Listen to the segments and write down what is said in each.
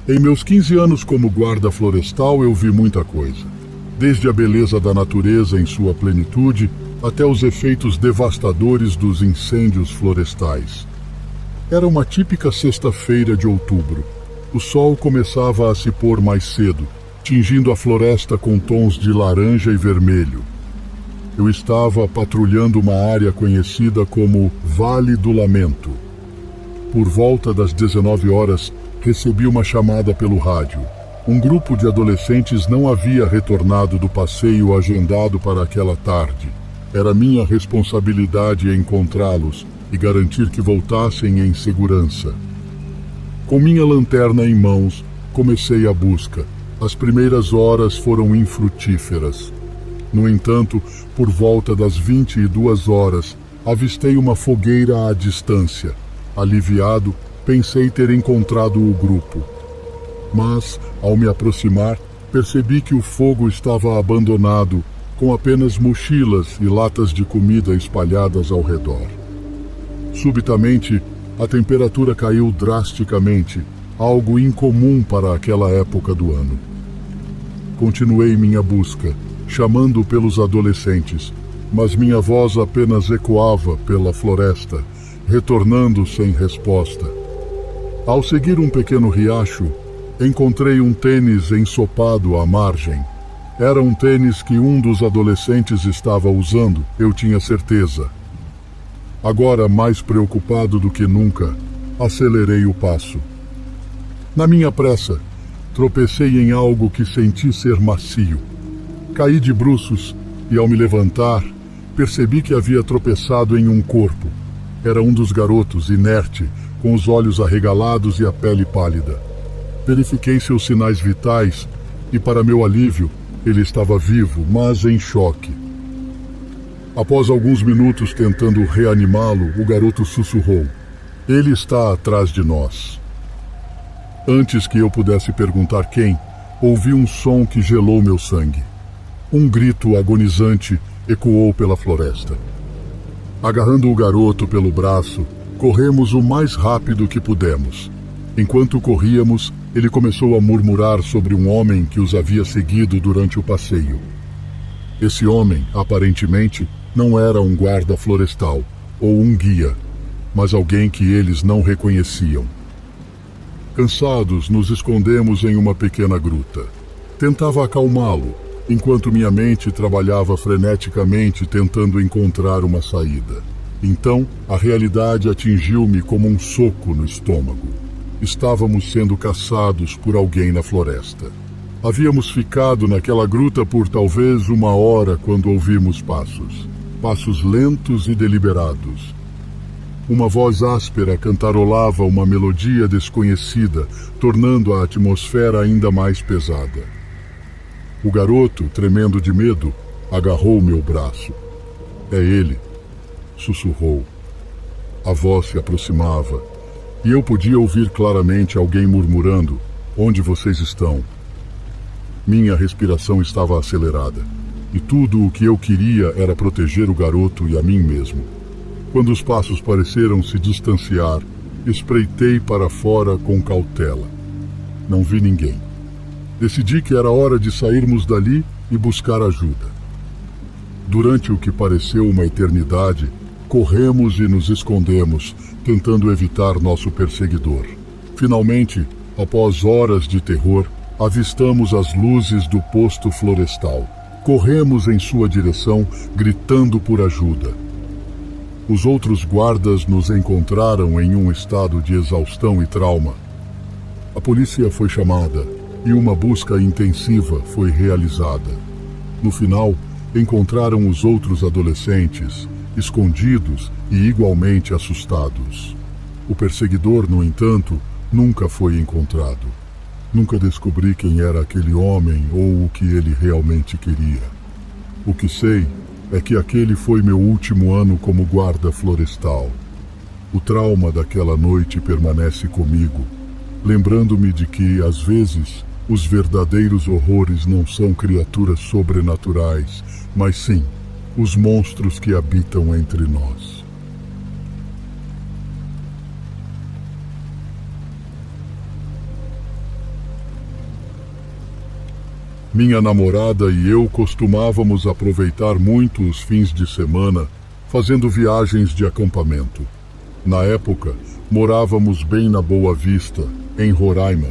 Em meus 15 anos como guarda florestal, eu vi muita coisa. Desde a beleza da natureza em sua plenitude, até os efeitos devastadores dos incêndios florestais. Era uma típica sexta-feira de outubro. O sol começava a se pôr mais cedo, tingindo a floresta com tons de laranja e vermelho. Eu estava patrulhando uma área conhecida como Vale do Lamento. Por volta das 19 horas, recebi uma chamada pelo rádio. Um grupo de adolescentes não havia retornado do passeio agendado para aquela tarde. Era minha responsabilidade encontrá-los e garantir que voltassem em segurança. Com minha lanterna em mãos, comecei a busca. As primeiras horas foram infrutíferas. No entanto, por volta das 22 horas, avistei uma fogueira à distância. Aliviado, pensei ter encontrado o grupo. Mas, ao me aproximar, percebi que o fogo estava abandonado, com apenas mochilas e latas de comida espalhadas ao redor. Subitamente, a temperatura caiu drasticamente, algo incomum para aquela época do ano. Continuei minha busca, chamando pelos adolescentes, mas minha voz apenas ecoava pela floresta, retornando sem resposta. Ao seguir um pequeno riacho, encontrei um tênis ensopado à margem. Era um tênis que um dos adolescentes estava usando, eu tinha certeza. Agora, mais preocupado do que nunca, acelerei o passo. Na minha pressa, tropecei em algo que senti ser macio. Caí de bruços e, ao me levantar, percebi que havia tropeçado em um corpo. Era um dos garotos, inerte, com os olhos arregalados e a pele pálida. Verifiquei seus sinais vitais e, para meu alívio, ele estava vivo, mas em choque. Após alguns minutos tentando reanimá-lo, o garoto sussurrou: "Ele está atrás de nós." Antes que eu pudesse perguntar quem, ouvi um som que gelou meu sangue. Um grito agonizante ecoou pela floresta. Agarrando o garoto pelo braço, corremos o mais rápido que pudemos. Enquanto corríamos, ele começou a murmurar sobre um homem que os havia seguido durante o passeio. Esse homem, aparentemente, não era um guarda florestal ou um guia, mas alguém que eles não reconheciam. Cansados, nos escondemos em uma pequena gruta. Tentava acalmá-lo, enquanto minha mente trabalhava freneticamente tentando encontrar uma saída. Então, a realidade atingiu-me como um soco no estômago. Estávamos sendo caçados por alguém na floresta. Havíamos ficado naquela gruta por talvez 1 hora quando ouvimos passos. Passos lentos e deliberados. Uma voz áspera cantarolava uma melodia desconhecida, tornando a atmosfera ainda mais pesada. O garoto, tremendo de medo, agarrou meu braço. "É ele", sussurrou. A voz se aproximava, e eu podia ouvir claramente alguém murmurando: "Onde vocês estão?" Minha respiração estava acelerada, e tudo o que eu queria era proteger o garoto e a mim mesmo. Quando os passos pareceram se distanciar, espreitei para fora com cautela. Não vi ninguém. Decidi que era hora de sairmos dali e buscar ajuda. Durante o que pareceu uma eternidade, corremos e nos escondemos, tentando evitar nosso perseguidor. Finalmente, após horas de terror, avistamos as luzes do posto florestal. Corremos em sua direção, gritando por ajuda. Os outros guardas nos encontraram em um estado de exaustão e trauma. A polícia foi chamada e uma busca intensiva foi realizada. No final, encontraram os outros adolescentes, escondidos e igualmente assustados. O perseguidor, no entanto, nunca foi encontrado. Nunca descobri quem era aquele homem ou o que ele realmente queria. O que sei é que aquele foi meu último ano como guarda florestal. O trauma daquela noite permanece comigo, lembrando-me de que, às vezes, os verdadeiros horrores não são criaturas sobrenaturais, mas sim os monstros que habitam entre nós. Minha namorada e eu costumávamos aproveitar muito os fins de semana fazendo viagens de acampamento. Na época, morávamos bem na Boa Vista, em Roraima.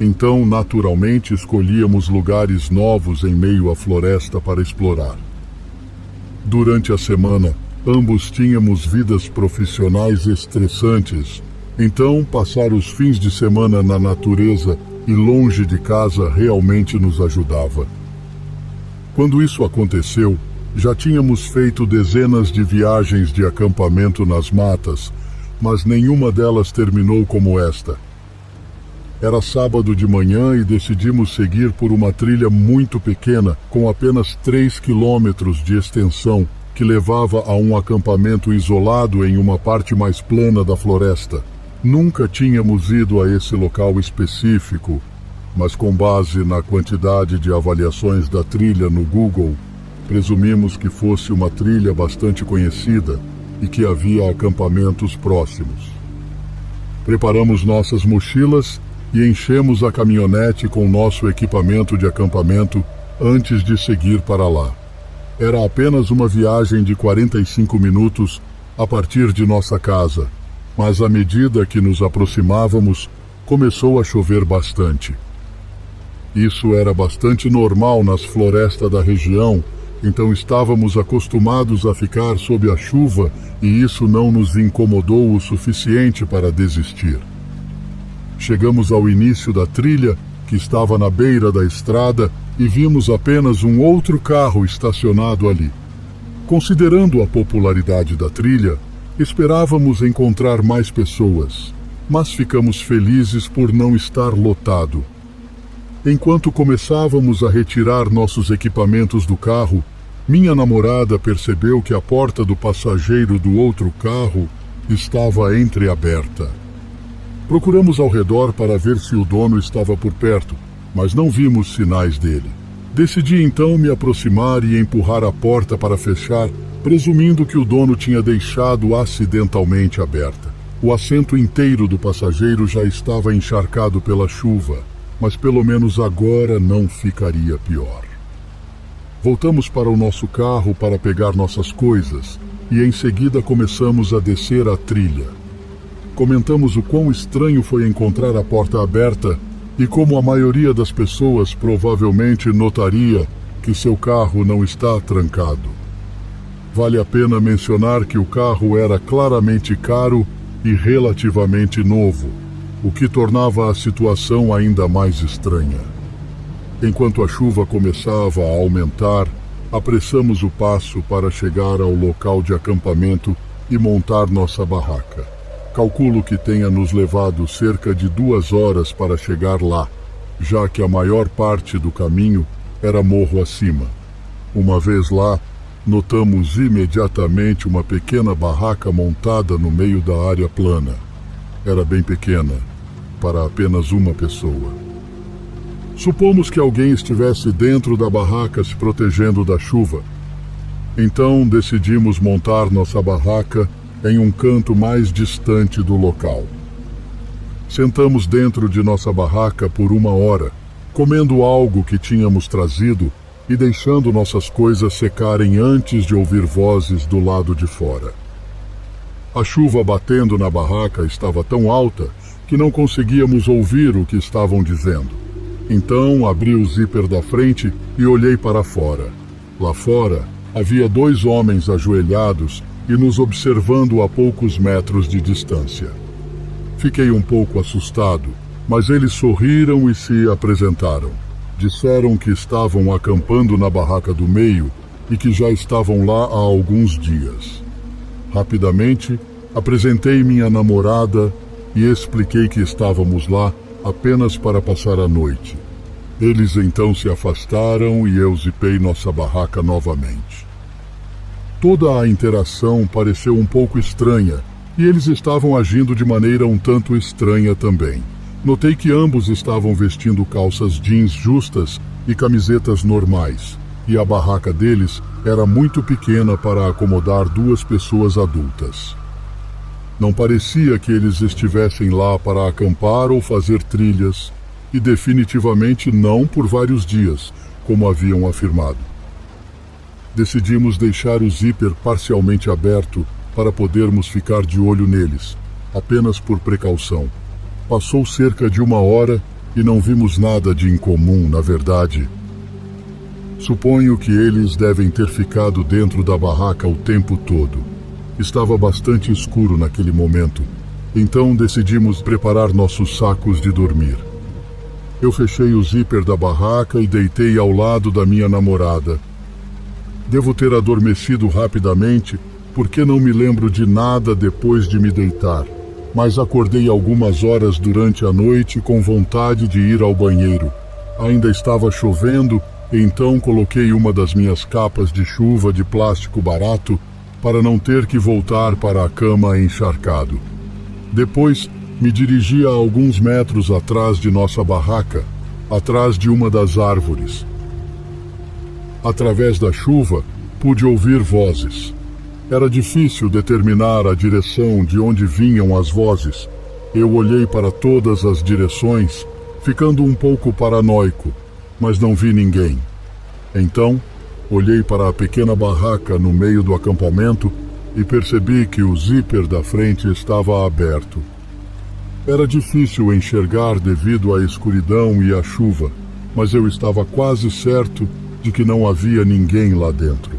Então, naturalmente, escolhíamos lugares novos em meio à floresta para explorar. Durante a semana, ambos tínhamos vidas profissionais estressantes. Então, passar os fins de semana na natureza e longe de casa realmente nos ajudava. Quando isso aconteceu, já tínhamos feito dezenas de viagens de acampamento nas matas, mas nenhuma delas terminou como esta. Era sábado de manhã e decidimos seguir por uma trilha muito pequena, com apenas 3 quilômetros de extensão, que levava a um acampamento isolado em uma parte mais plana da floresta. Nunca tínhamos ido a esse local específico, mas com base na quantidade de avaliações da trilha no Google, presumimos que fosse uma trilha bastante conhecida e que havia acampamentos próximos. Preparamos nossas mochilas e enchemos a caminhonete com nosso equipamento de acampamento antes de seguir para lá. Era apenas uma viagem de 45 minutos a partir de nossa casa, mas à medida que nos aproximávamos, começou a chover bastante. Isso era bastante normal nas florestas da região, então estávamos acostumados a ficar sob a chuva e isso não nos incomodou o suficiente para desistir. Chegamos ao início da trilha, que estava na beira da estrada, e vimos apenas um outro carro estacionado ali. Considerando a popularidade da trilha, esperávamos encontrar mais pessoas, mas ficamos felizes por não estar lotado. Enquanto começávamos a retirar nossos equipamentos do carro, minha namorada percebeu que a porta do passageiro do outro carro estava entreaberta. Procuramos ao redor para ver se o dono estava por perto, mas não vimos sinais dele. Decidi então me aproximar e empurrar a porta para fechar, presumindo que o dono tinha deixado acidentalmente aberta. O assento inteiro do passageiro já estava encharcado pela chuva, mas pelo menos agora não ficaria pior. Voltamos para o nosso carro para pegar nossas coisas e em seguida começamos a descer a trilha. Comentamos o quão estranho foi encontrar a porta aberta e como a maioria das pessoas provavelmente notaria que seu carro não está trancado. Vale a pena mencionar que o carro era claramente caro e relativamente novo, o que tornava a situação ainda mais estranha. Enquanto a chuva começava a aumentar, apressamos o passo para chegar ao local de acampamento e montar nossa barraca. Calculo que tenha nos levado cerca de 2 horas para chegar lá, já que a maior parte do caminho era morro acima. Uma vez lá, notamos imediatamente uma pequena barraca montada no meio da área plana. Era bem pequena, para apenas uma pessoa. Supomos que alguém estivesse dentro da barraca se protegendo da chuva. Então decidimos montar nossa barraca em um canto mais distante do local. Sentamos dentro de nossa barraca por 1 hora, comendo algo que tínhamos trazido e deixando nossas coisas secarem antes de ouvir vozes do lado de fora. A chuva batendo na barraca estava tão alta que não conseguíamos ouvir o que estavam dizendo. Então abri o zíper da frente e olhei para fora. Lá fora havia 2 homens ajoelhados e nos observando a poucos metros de distância. Fiquei um pouco assustado, mas eles sorriram e se apresentaram. Disseram que estavam acampando na barraca do meio e que já estavam lá há alguns dias. Rapidamente, apresentei minha namorada e expliquei que estávamos lá apenas para passar a noite. Eles então se afastaram e eu zipei nossa barraca novamente. Toda a interação pareceu um pouco estranha e eles estavam agindo de maneira um tanto estranha também. Notei que ambos estavam vestindo calças jeans justas e camisetas normais, e a barraca deles era muito pequena para acomodar 2 pessoas adultas. Não parecia que eles estivessem lá para acampar ou fazer trilhas, e definitivamente não por vários dias, como haviam afirmado. Decidimos deixar o zíper parcialmente aberto para podermos ficar de olho neles, apenas por precaução. Passou cerca de 1 hora e não vimos nada de incomum, na verdade. Suponho que eles devem ter ficado dentro da barraca o tempo todo. Estava bastante escuro naquele momento, então decidimos preparar nossos sacos de dormir. Eu fechei o zíper da barraca e deitei ao lado da minha namorada. Devo ter adormecido rapidamente, porque não me lembro de nada depois de me deitar, mas acordei algumas horas durante a noite com vontade de ir ao banheiro. Ainda estava chovendo, então coloquei uma das minhas capas de chuva de plástico barato para não ter que voltar para a cama encharcado. Depois, me dirigi a alguns metros atrás de nossa barraca, atrás de uma das árvores. Através da chuva, pude ouvir vozes. Era difícil determinar a direção de onde vinham as vozes. Eu olhei para todas as direções, ficando um pouco paranoico, mas não vi ninguém. Então, olhei para a pequena barraca no meio do acampamento e percebi que o zíper da frente estava aberto. Era difícil enxergar devido à escuridão e à chuva, mas eu estava quase certo de que não havia ninguém lá dentro.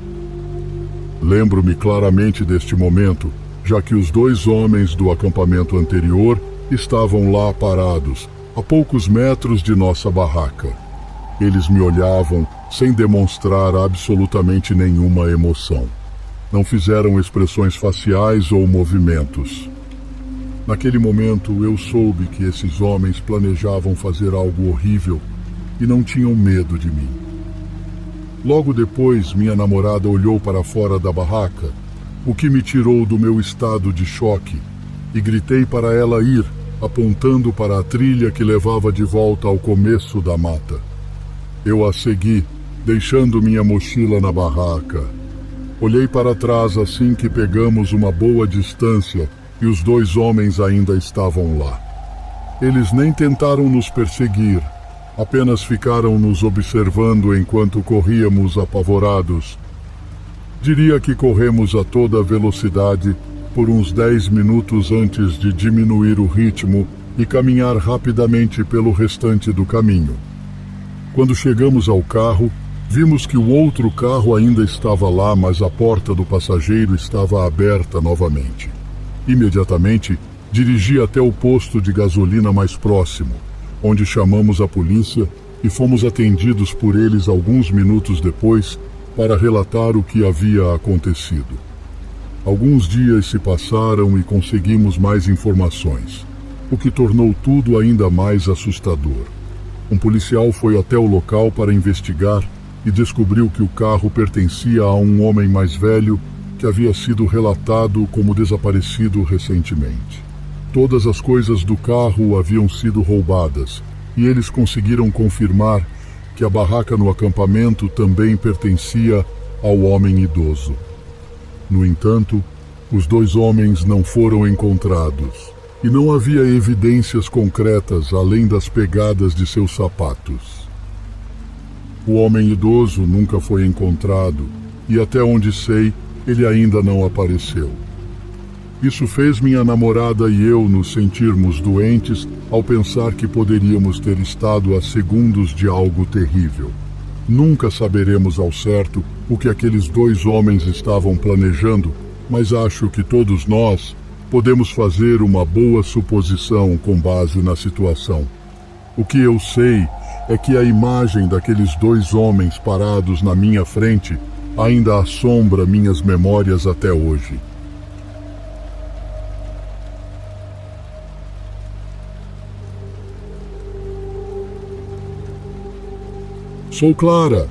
Lembro-me claramente deste momento, já que os 2 homens do acampamento anterior estavam lá parados, a poucos metros de nossa barraca. Eles me olhavam sem demonstrar absolutamente nenhuma emoção. Não fizeram expressões faciais ou movimentos. Naquele momento eu soube que esses homens planejavam fazer algo horrível e não tinham medo de mim. Logo depois, minha namorada olhou para fora da barraca, o que me tirou do meu estado de choque, e gritei para ela ir, apontando para a trilha que levava de volta ao começo da mata. Eu a segui, deixando minha mochila na barraca. Olhei para trás assim que pegamos uma boa distância e os 2 homens ainda estavam lá. Eles nem tentaram nos perseguir, apenas ficaram nos observando enquanto corríamos apavorados. Diria que corremos a toda velocidade por uns 10 minutos antes de diminuir o ritmo e caminhar rapidamente pelo restante do caminho. Quando chegamos ao carro, vimos que o outro carro ainda estava lá, mas a porta do passageiro estava aberta novamente. Imediatamente, dirigi até o posto de gasolina mais próximo, onde chamamos a polícia e fomos atendidos por eles alguns minutos depois para relatar o que havia acontecido. Alguns dias se passaram e conseguimos mais informações, o que tornou tudo ainda mais assustador. Um policial foi até o local para investigar e descobriu que o carro pertencia a um homem mais velho que havia sido relatado como desaparecido recentemente. Todas as coisas do carro haviam sido roubadas e eles conseguiram confirmar que a barraca no acampamento também pertencia ao homem idoso. No entanto, os 2 homens não foram encontrados e não havia evidências concretas além das pegadas de seus sapatos. O homem idoso nunca foi encontrado e, até onde sei, ele ainda não apareceu. Isso fez minha namorada e eu nos sentirmos doentes ao pensar que poderíamos ter estado a segundos de algo terrível. Nunca saberemos ao certo o que aqueles 2 homens estavam planejando, mas acho que todos nós podemos fazer uma boa suposição com base na situação. O que eu sei é que a imagem daqueles 2 homens parados na minha frente ainda assombra minhas memórias até hoje. Sou Clara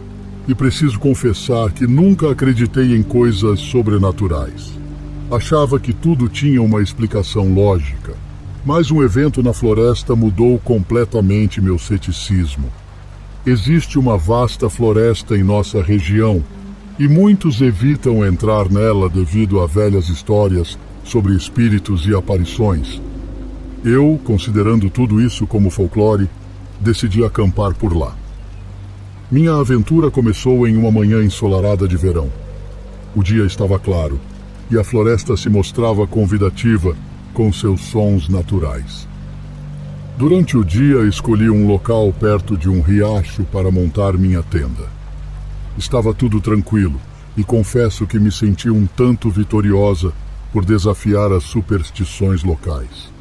e preciso confessar que nunca acreditei em coisas sobrenaturais. Achava que tudo tinha uma explicação lógica, mas um evento na floresta mudou completamente meu ceticismo. Existe uma vasta floresta em nossa região e muitos evitam entrar nela devido a velhas histórias sobre espíritos e aparições. Eu, considerando tudo isso como folclore, decidi acampar por lá. Minha aventura começou em uma manhã ensolarada de verão. O dia estava claro e a floresta se mostrava convidativa com seus sons naturais. Durante o dia, escolhi um local perto de um riacho para montar minha tenda. Estava tudo tranquilo e confesso que me senti um tanto vitoriosa por desafiar as superstições locais.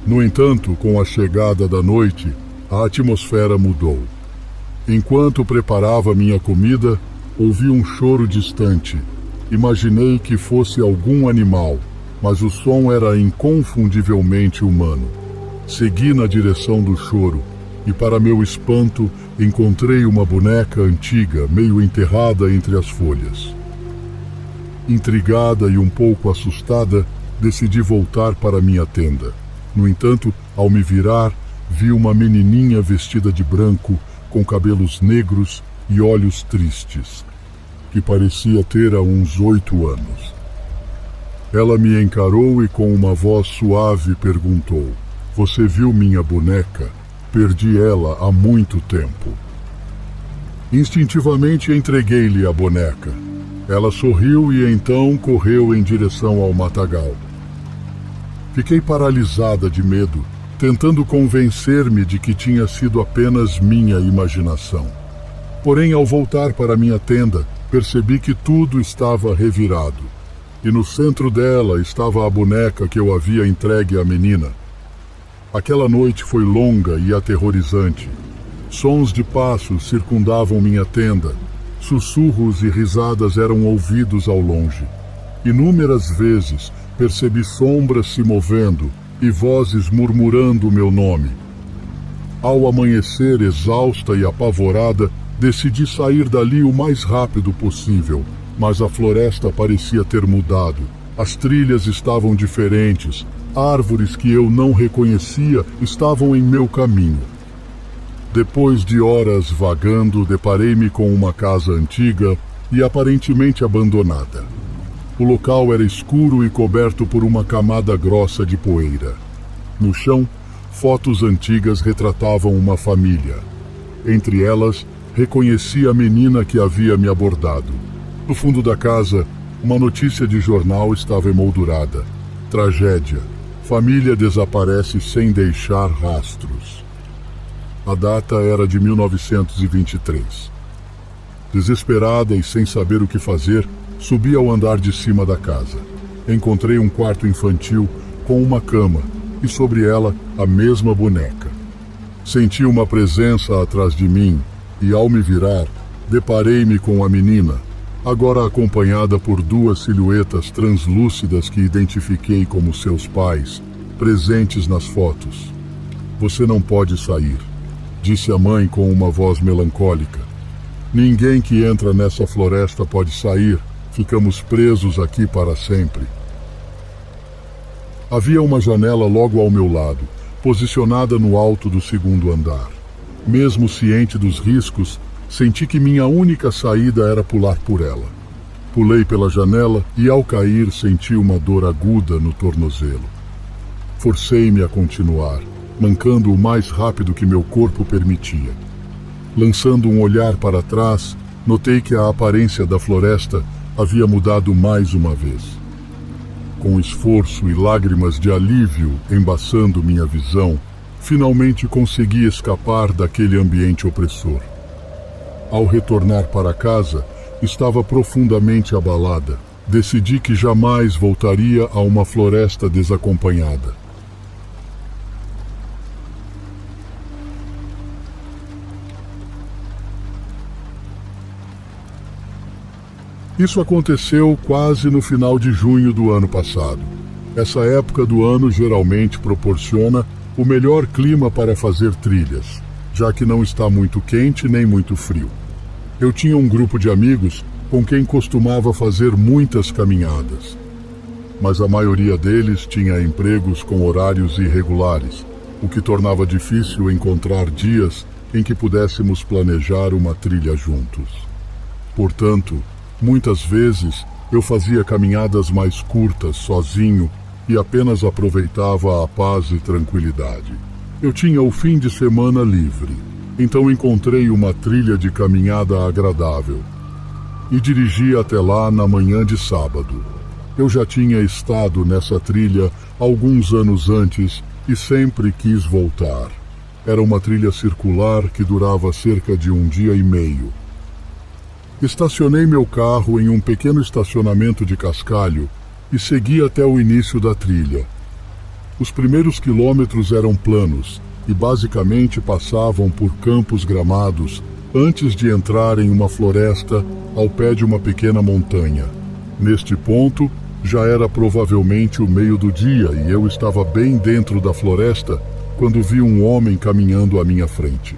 No entanto, com a chegada da noite, a atmosfera mudou. Enquanto preparava minha comida, ouvi um choro distante. Imaginei que fosse algum animal, mas o som era inconfundivelmente humano. Segui na direção do choro e, para meu espanto, encontrei uma boneca antiga, meio enterrada entre as folhas. Intrigada e um pouco assustada, decidi voltar para minha tenda. No entanto, ao me virar, vi uma menininha vestida de branco, com cabelos negros e olhos tristes, que parecia ter uns 8 anos. Ela me encarou e com uma voz suave perguntou: "Você viu minha boneca? Perdi ela há muito tempo." Instintivamente entreguei-lhe a boneca. Ela sorriu e então correu em direção ao matagal. Fiquei paralisada de medo, tentando convencer-me de que tinha sido apenas minha imaginação. Porém, ao voltar para minha tenda, percebi que tudo estava revirado, e no centro dela estava a boneca que eu havia entregue à menina. Aquela noite foi longa e aterrorizante. Sons de passos circundavam minha tenda. Sussurros e risadas eram ouvidos ao longe. Inúmeras vezes percebi sombras se movendo e vozes murmurando o meu nome. Ao amanhecer, exausta e apavorada, decidi sair dali o mais rápido possível, mas a floresta parecia ter mudado. As trilhas estavam diferentes. Árvores que eu não reconhecia estavam em meu caminho. Depois de horas vagando, deparei-me com uma casa antiga e aparentemente abandonada. O local era escuro e coberto por uma camada grossa de poeira. No chão, fotos antigas retratavam uma família. Entre elas, reconheci a menina que havia me abordado. No fundo da casa, uma notícia de jornal estava emoldurada. Tragédia. Família desaparece sem deixar rastros. A data era de 1923. Desesperada e sem saber o que fazer, subi ao andar de cima da casa. Encontrei um quarto infantil com uma cama e sobre ela a mesma boneca. Senti uma presença atrás de mim e, ao me virar, deparei-me com a menina, agora acompanhada por 2 silhuetas translúcidas que identifiquei como seus pais, presentes nas fotos. "Você não pode sair", disse a mãe com uma voz melancólica. "Ninguém que entra nessa floresta pode sair. Ficamos presos aqui para sempre." Havia uma janela logo ao meu lado, posicionada no alto do 2º andar. Mesmo ciente dos riscos, senti que minha única saída era pular por ela. Pulei pela janela e, ao cair, senti uma dor aguda no tornozelo. Forcei-me a continuar, mancando o mais rápido que meu corpo permitia. Lançando um olhar para trás, notei que a aparência da floresta havia mudado mais uma vez. Com esforço e lágrimas de alívio embaçando minha visão, finalmente consegui escapar daquele ambiente opressor. Ao retornar para casa, estava profundamente abalada. Decidi que jamais voltaria a uma floresta desacompanhada. Isso aconteceu quase no final de junho do ano passado. Essa época do ano geralmente proporciona o melhor clima para fazer trilhas, já que não está muito quente nem muito frio. Eu tinha um grupo de amigos com quem costumava fazer muitas caminhadas, mas a maioria deles tinha empregos com horários irregulares, o que tornava difícil encontrar dias em que pudéssemos planejar uma trilha juntos. Portanto, muitas vezes eu fazia caminhadas mais curtas sozinho e apenas aproveitava a paz e tranquilidade. Eu tinha o fim de semana livre. Então encontrei uma trilha de caminhada agradável e dirigi até lá na manhã de sábado. Eu já tinha estado nessa trilha alguns anos antes e sempre quis voltar. Era uma trilha circular que durava cerca de 1 dia e meio. Estacionei meu carro em um pequeno estacionamento de cascalho e segui até o início da trilha. Os primeiros quilômetros eram planos e basicamente passavam por campos gramados antes de entrar em uma floresta ao pé de uma pequena montanha. Neste ponto, já era provavelmente o meio do dia e eu estava bem dentro da floresta quando vi um homem caminhando à minha frente.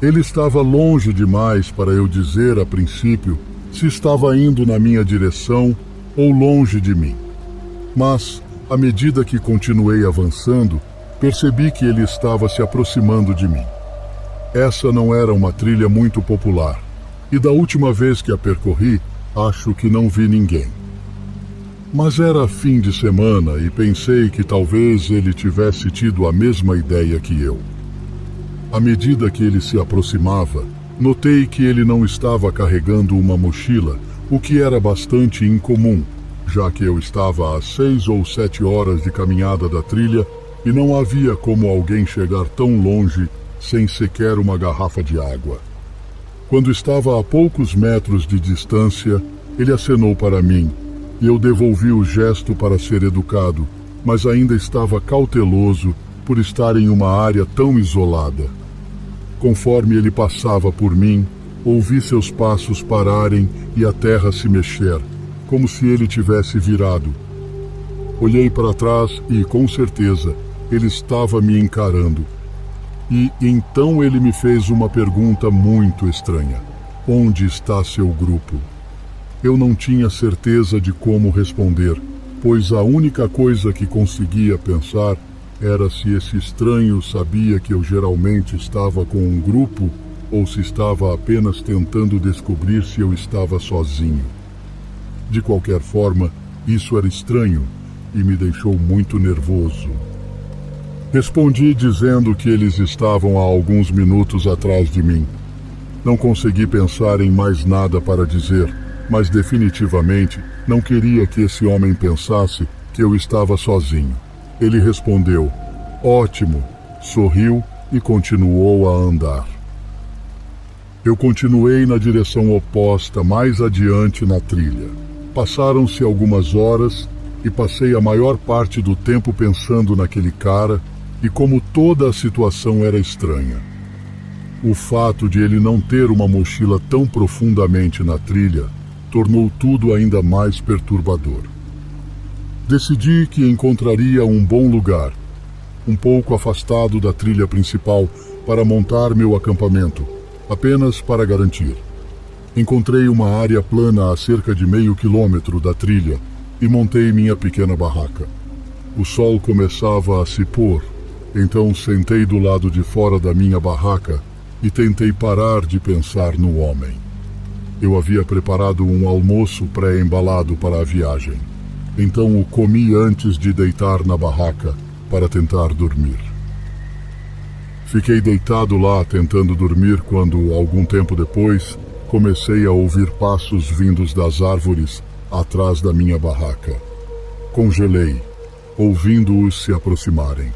Ele estava longe demais para eu dizer a princípio se estava indo na minha direção ou longe de mim. Mas, à medida que continuei avançando, percebi que ele estava se aproximando de mim. Essa não era uma trilha muito popular, e da última vez que a percorri, acho que não vi ninguém. Mas era fim de semana e pensei que talvez ele tivesse tido a mesma ideia que eu. À medida que ele se aproximava, notei que ele não estava carregando uma mochila, o que era bastante incomum, já que eu estava a 6 ou 7 horas de caminhada da trilha e não havia como alguém chegar tão longe sem sequer uma garrafa de água. Quando estava a poucos metros de distância, ele acenou para mim e eu devolvi o gesto para ser educado, mas ainda estava cauteloso por estar em uma área tão isolada. Conforme ele passava por mim, ouvi seus passos pararem e a terra se mexer, como se ele tivesse virado. Olhei para trás e, com certeza, ele estava me encarando. E então ele me fez uma pergunta muito estranha. Onde está seu grupo? Eu não tinha certeza de como responder, pois a única coisa que conseguia pensar era se esse estranho sabia que eu geralmente estava com um grupo ou se estava apenas tentando descobrir se eu estava sozinho. De qualquer forma, isso era estranho e me deixou muito nervoso. Respondi dizendo que eles estavam há alguns minutos atrás de mim. Não consegui pensar em mais nada para dizer, mas definitivamente não queria que esse homem pensasse que eu estava sozinho. Ele respondeu, ótimo, sorriu e continuou a andar. Eu continuei na direção oposta mais adiante na trilha. Passaram-se algumas horas e passei a maior parte do tempo pensando naquele cara e como toda a situação era estranha. O fato de ele não ter uma mochila tão profundamente na trilha tornou tudo ainda mais perturbador. Decidi que encontraria um bom lugar, um pouco afastado da trilha principal, para montar meu acampamento, apenas para garantir. Encontrei uma área plana a cerca de meio quilômetro da trilha e montei minha pequena barraca. O sol começava a se pôr, então sentei do lado de fora da minha barraca e tentei parar de pensar no homem. Eu havia preparado um almoço pré-embalado para a viagem, então o comi antes de deitar na barraca para tentar dormir. Fiquei deitado lá tentando dormir quando, algum tempo depois, comecei a ouvir passos vindos das árvores atrás da minha barraca. Congelei, ouvindo-os se aproximarem.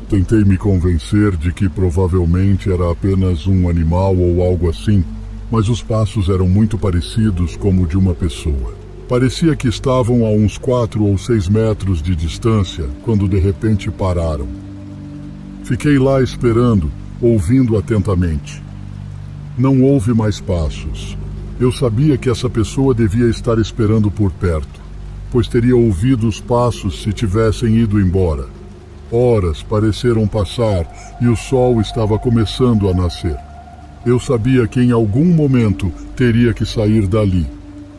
Tentei me convencer de que provavelmente era apenas um animal ou algo assim, mas os passos eram muito parecidos como de uma pessoa. Parecia que estavam a uns 4 ou 6 metros de distância quando de repente pararam. Fiquei lá esperando, ouvindo atentamente. Não houve mais passos. Eu sabia que essa pessoa devia estar esperando por perto, pois teria ouvido os passos se tivessem ido embora. Horas pareceram passar e o sol estava começando a nascer. Eu sabia que em algum momento teria que sair dali,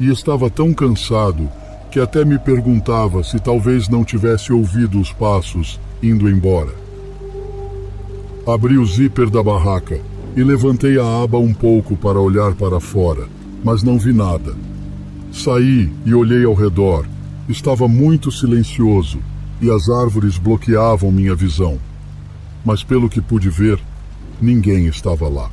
e estava tão cansado que até me perguntava se talvez não tivesse ouvido os passos indo embora. Abri o zíper da barraca e levantei a aba um pouco para olhar para fora, mas não vi nada. Saí e olhei ao redor. Estava muito silencioso e as árvores bloqueavam minha visão. Mas pelo que pude ver, Ninguém estava lá.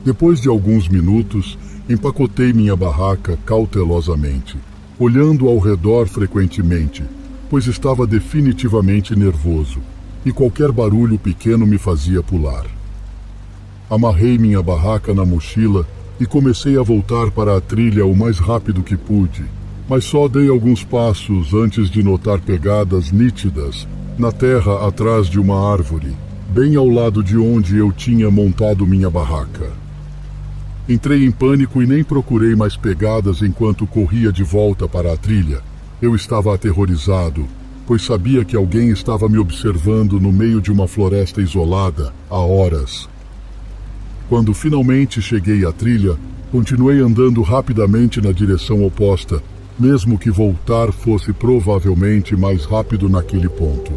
Depois de alguns minutos, empacotei minha barraca cautelosamente, olhando ao redor frequentemente, pois estava definitivamente nervoso, e qualquer barulho pequeno me fazia pular. Amarrei minha barraca na mochila e comecei a voltar para a trilha o mais rápido que pude, mas só dei alguns passos antes de notar pegadas nítidas na terra atrás de uma árvore, bem ao lado de onde eu tinha montado minha barraca. Entrei em pânico e nem procurei mais pegadas enquanto corria de volta para a trilha. Eu estava aterrorizado, pois sabia que alguém estava me observando no meio de uma floresta isolada há horas. Quando finalmente cheguei à trilha, continuei andando rapidamente na direção oposta, mesmo que voltar fosse provavelmente mais rápido naquele ponto.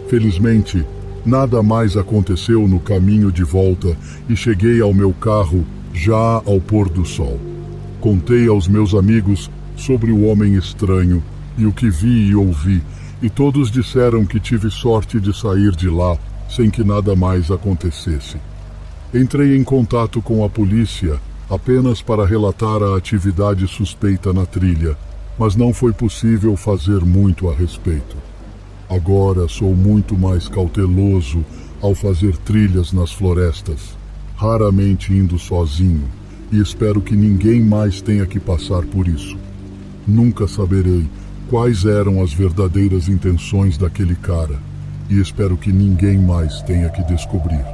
Felizmente, nada mais aconteceu no caminho de volta e cheguei ao meu carro já ao pôr do sol. Contei aos meus amigos sobre o homem estranho e o que vi e ouvi, e todos disseram que tive sorte de sair de lá sem que nada mais acontecesse. Entrei em contato com a polícia apenas para relatar a atividade suspeita na trilha, mas não foi possível fazer muito a respeito. Agora sou muito mais cauteloso ao fazer trilhas nas florestas, raramente indo sozinho, e espero que ninguém mais tenha que passar por isso. Nunca saberei quais eram as verdadeiras intenções daquele cara, e espero que ninguém mais tenha que descobrir.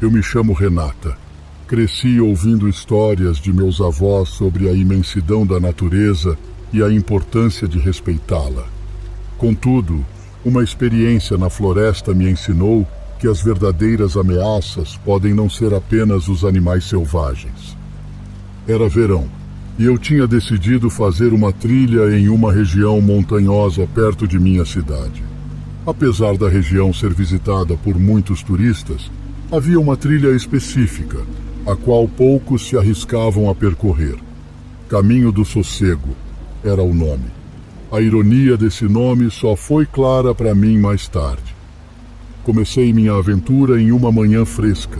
Eu me chamo Renata. Cresci ouvindo histórias de meus avós sobre a imensidão da natureza e a importância de respeitá-la. Contudo, uma experiência na floresta me ensinou que as verdadeiras ameaças podem não ser apenas os animais selvagens. Era verão, e eu tinha decidido fazer uma trilha em uma região montanhosa perto de minha cidade. Apesar da região ser visitada por muitos turistas, havia uma trilha específica, a qual poucos se arriscavam a percorrer. Caminho do Sossego era o nome. A ironia desse nome só foi clara para mim mais tarde. Comecei minha aventura em uma manhã fresca.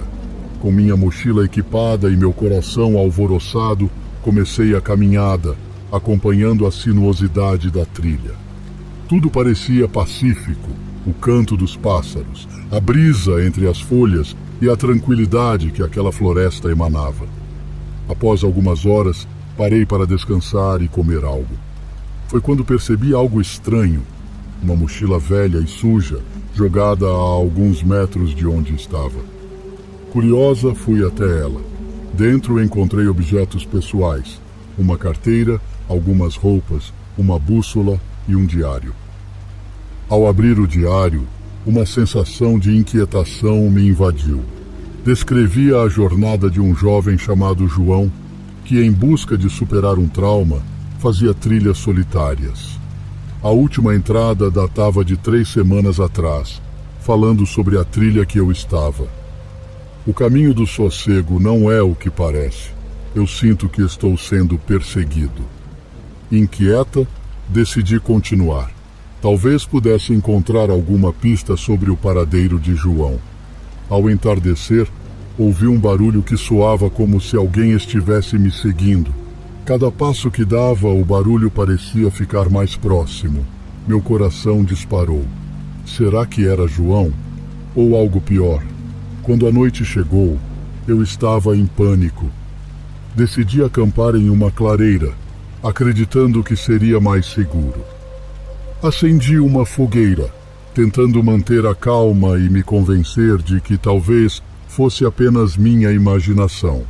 Com minha mochila equipada e meu coração alvoroçado, comecei a caminhada, acompanhando a sinuosidade da trilha. Tudo parecia pacífico, o canto dos pássaros, a brisa entre as folhas e a tranquilidade que aquela floresta emanava. Após algumas horas, parei para descansar e comer algo. Foi quando percebi algo estranho, uma mochila velha e suja, jogada a alguns metros de onde estava. Curiosa, fui até ela. Dentro encontrei objetos pessoais, uma carteira, algumas roupas, uma bússola e um diário. Ao abrir o diário, uma sensação de inquietação me invadiu. Descrevia a jornada de um jovem chamado João, que, em busca de superar um trauma, fazia trilhas solitárias. A última entrada datava de 3 semanas atrás, falando sobre a trilha que eu estava. O caminho do sossego não é o que parece. Eu sinto que estou sendo perseguido. Inquieta, decidi continuar. Talvez pudesse encontrar alguma pista sobre o paradeiro de João. Ao entardecer, ouvi um barulho que soava como se alguém estivesse me seguindo. Cada passo que dava, o barulho parecia ficar mais próximo. Meu coração disparou. Será que era João? Ou algo pior? Quando a noite chegou, eu estava em pânico. Decidi acampar em uma clareira, acreditando que seria mais seguro. Acendi uma fogueira, tentando manter a calma e me convencer de que talvez fosse apenas minha imaginação.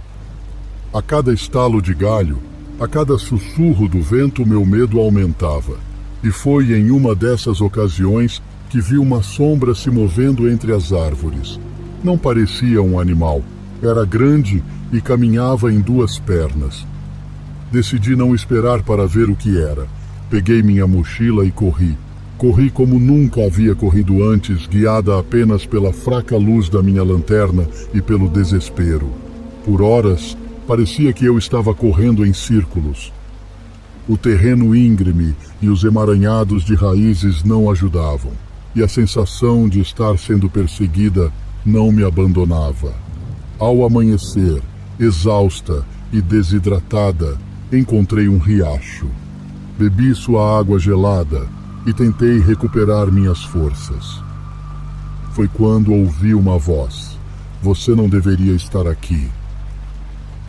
A cada estalo de galho, a cada sussurro do vento, meu medo aumentava. E foi em uma dessas ocasiões que vi uma sombra se movendo entre as árvores. Não parecia um animal, era grande e caminhava em 2 pernas. Decidi não esperar para ver o que era. Peguei minha mochila e corri. Corri como nunca havia corrido antes, guiada apenas pela fraca luz da minha lanterna e pelo desespero. Por horas, parecia que eu estava correndo em círculos. O terreno íngreme e os emaranhados de raízes não ajudavam, e a sensação de estar sendo perseguida não me abandonava. Ao amanhecer, exausta e desidratada, encontrei um riacho. Bebi sua água gelada e tentei recuperar minhas forças. Foi quando ouvi uma voz: "Você não deveria estar aqui."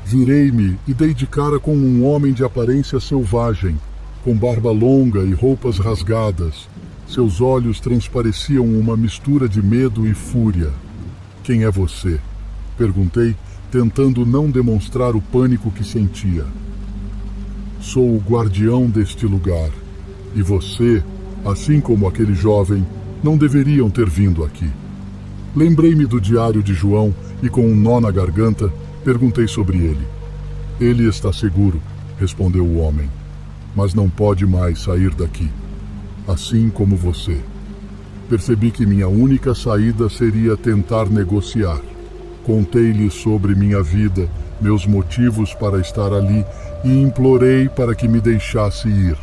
Virei-me e dei de cara com um homem de aparência selvagem, com barba longa e roupas rasgadas. Seus olhos transpareciam uma mistura de medo e fúria. "Quem é você?" perguntei, tentando não demonstrar o pânico que sentia. "Sou o guardião deste lugar, e você, assim como aquele jovem, não deveriam ter vindo aqui." Lembrei-me do diário de João e, com um nó na garganta, perguntei sobre ele. "Ele está seguro", respondeu o homem, "mas não pode mais sair daqui, assim como você." Percebi que minha única saída seria tentar negociar. Contei-lhe sobre minha vida, meus motivos para estar ali e implorei para que me deixasse ir.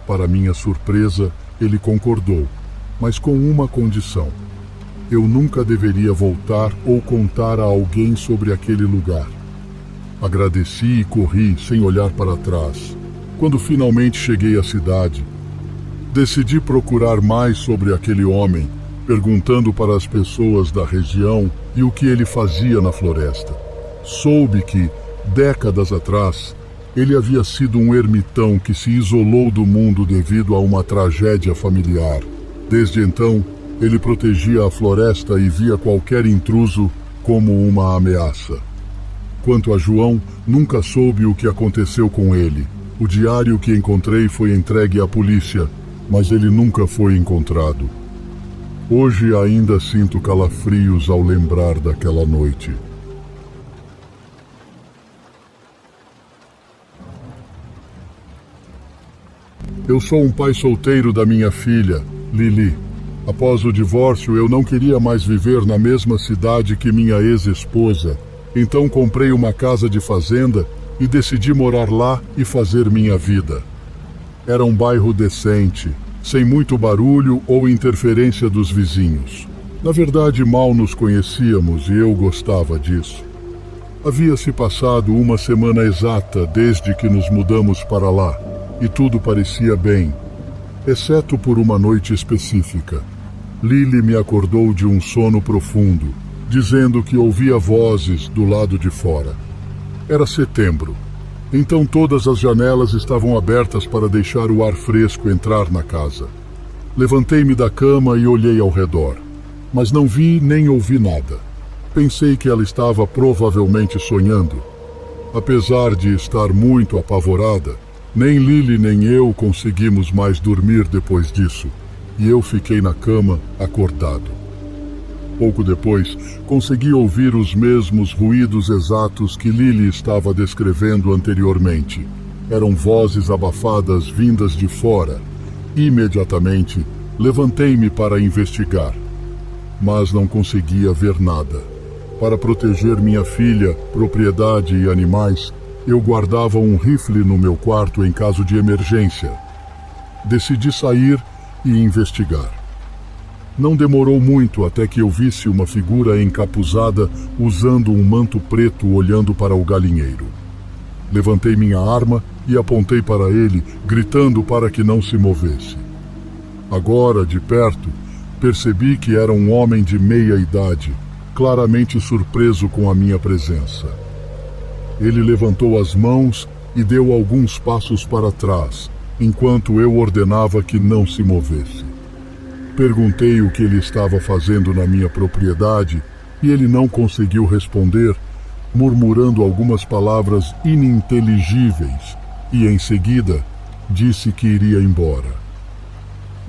Para minha surpresa, ele concordou, mas com uma condição: eu nunca deveria voltar ou contar a alguém sobre aquele lugar. Agradeci e corri sem olhar para trás. Quando finalmente cheguei à cidade, decidi procurar mais sobre aquele homem, perguntando para as pessoas da região e o que ele fazia na floresta. Soube que, décadas atrás, ele havia sido um ermitão que se isolou do mundo devido a uma tragédia familiar. Desde então, ele protegia a floresta e via qualquer intruso como uma ameaça. Quanto a João, nunca soube o que aconteceu com ele. O diário que encontrei foi entregue à polícia, mas ele nunca foi encontrado. Hoje ainda sinto calafrios ao lembrar daquela noite. Eu sou um pai solteiro da minha filha, Lili. Após o divórcio, eu não queria mais viver na mesma cidade que minha ex-esposa. Então comprei uma casa de fazenda e decidi morar lá e fazer minha vida. Era um bairro decente, sem muito barulho ou interferência dos vizinhos. Na verdade, mal nos conhecíamos e eu gostava disso. Havia se passado uma semana exata desde que nos mudamos para lá, e tudo parecia bem, exceto por uma noite específica. Lili me acordou de um sono profundo, dizendo que ouvia vozes do lado de fora. Era setembro, então todas as janelas estavam abertas para deixar o ar fresco entrar na casa. Levantei-me da cama e olhei ao redor, mas não vi nem ouvi nada. Pensei que ela estava provavelmente sonhando. Apesar de estar muito apavorada, nem Lili nem eu conseguimos mais dormir depois disso, e eu fiquei na cama, acordado. Pouco depois, consegui ouvir os mesmos ruídos exatos que Lili estava descrevendo anteriormente. Eram vozes abafadas vindas de fora. Imediatamente, levantei-me para investigar, mas não conseguia ver nada. Para proteger minha filha, propriedade e animais, eu guardava um rifle no meu quarto em caso de emergência. Decidi sair e investigar. Não demorou muito até que eu visse uma figura encapuzada usando um manto preto olhando para o galinheiro. Levantei minha arma e apontei para ele, gritando para que não se movesse. Agora, de perto, percebi que era um homem de meia idade, claramente surpreso com a minha presença. Ele levantou as mãos e deu alguns passos para trás, enquanto eu ordenava que não se movesse. Perguntei o que ele estava fazendo na minha propriedade e ele não conseguiu responder, murmurando algumas palavras ininteligíveis e, em seguida, disse que iria embora.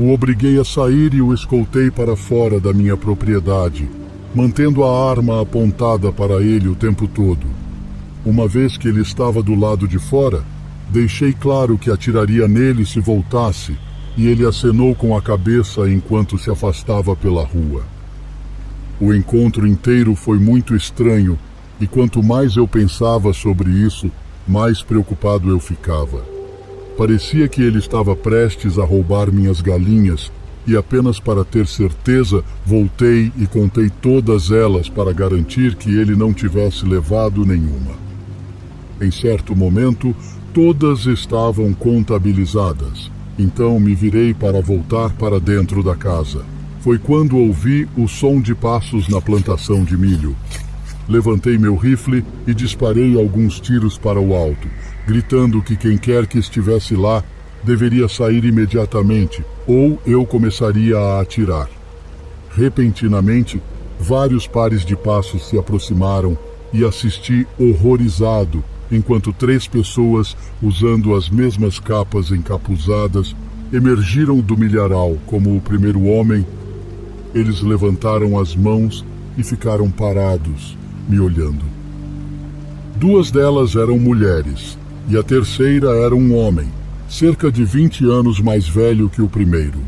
O obriguei a sair e o escoltei para fora da minha propriedade, mantendo a arma apontada para ele o tempo todo. Uma vez que ele estava do lado de fora, deixei claro que atiraria nele se voltasse, e ele acenou com a cabeça enquanto se afastava pela rua. O encontro inteiro foi muito estranho, e quanto mais eu pensava sobre isso, mais preocupado eu ficava. Parecia que ele estava prestes a roubar minhas galinhas, e apenas para ter certeza, voltei e contei todas elas para garantir que ele não tivesse levado nenhuma. Em certo momento, todas estavam contabilizadas. Então me virei para voltar para dentro da casa. Foi quando ouvi o som de passos na plantação de milho. Levantei meu rifle e disparei alguns tiros para o alto, gritando que quem quer que estivesse lá deveria sair imediatamente, ou eu começaria a atirar. Repentinamente, vários pares de passos se aproximaram e assisti horrorizado, enquanto 3 pessoas, usando as mesmas capas encapuzadas, emergiram do milharal como o primeiro homem. Eles levantaram as mãos e ficaram parados, me olhando. 2 delas eram mulheres, e a terceira era um homem, cerca de 20 anos mais velho que o primeiro.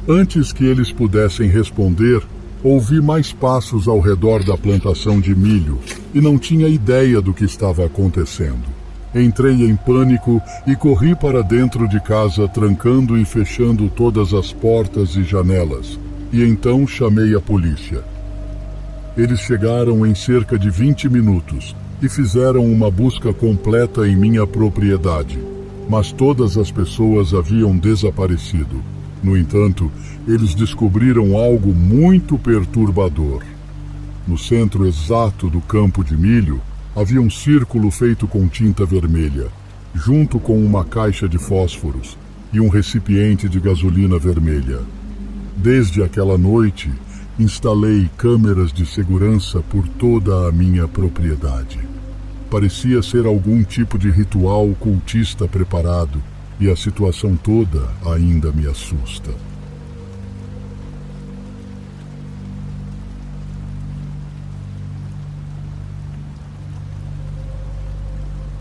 Antes que eles pudessem responder, ouvi mais passos ao redor da plantação de milho e não tinha ideia do que estava acontecendo. Entrei em pânico e corri para dentro de casa, trancando e fechando todas as portas e janelas, e então chamei a polícia. Eles chegaram em cerca de 20 minutos e fizeram uma busca completa em minha propriedade, mas todas as pessoas haviam desaparecido. No entanto, eles descobriram algo muito perturbador. No centro exato do campo de milho, havia um círculo feito com tinta vermelha, junto com uma caixa de fósforos e um recipiente de gasolina vermelha. Desde aquela noite, instalei câmeras de segurança por toda a minha propriedade. Parecia ser algum tipo de ritual ocultista preparado, e a situação toda ainda me assusta.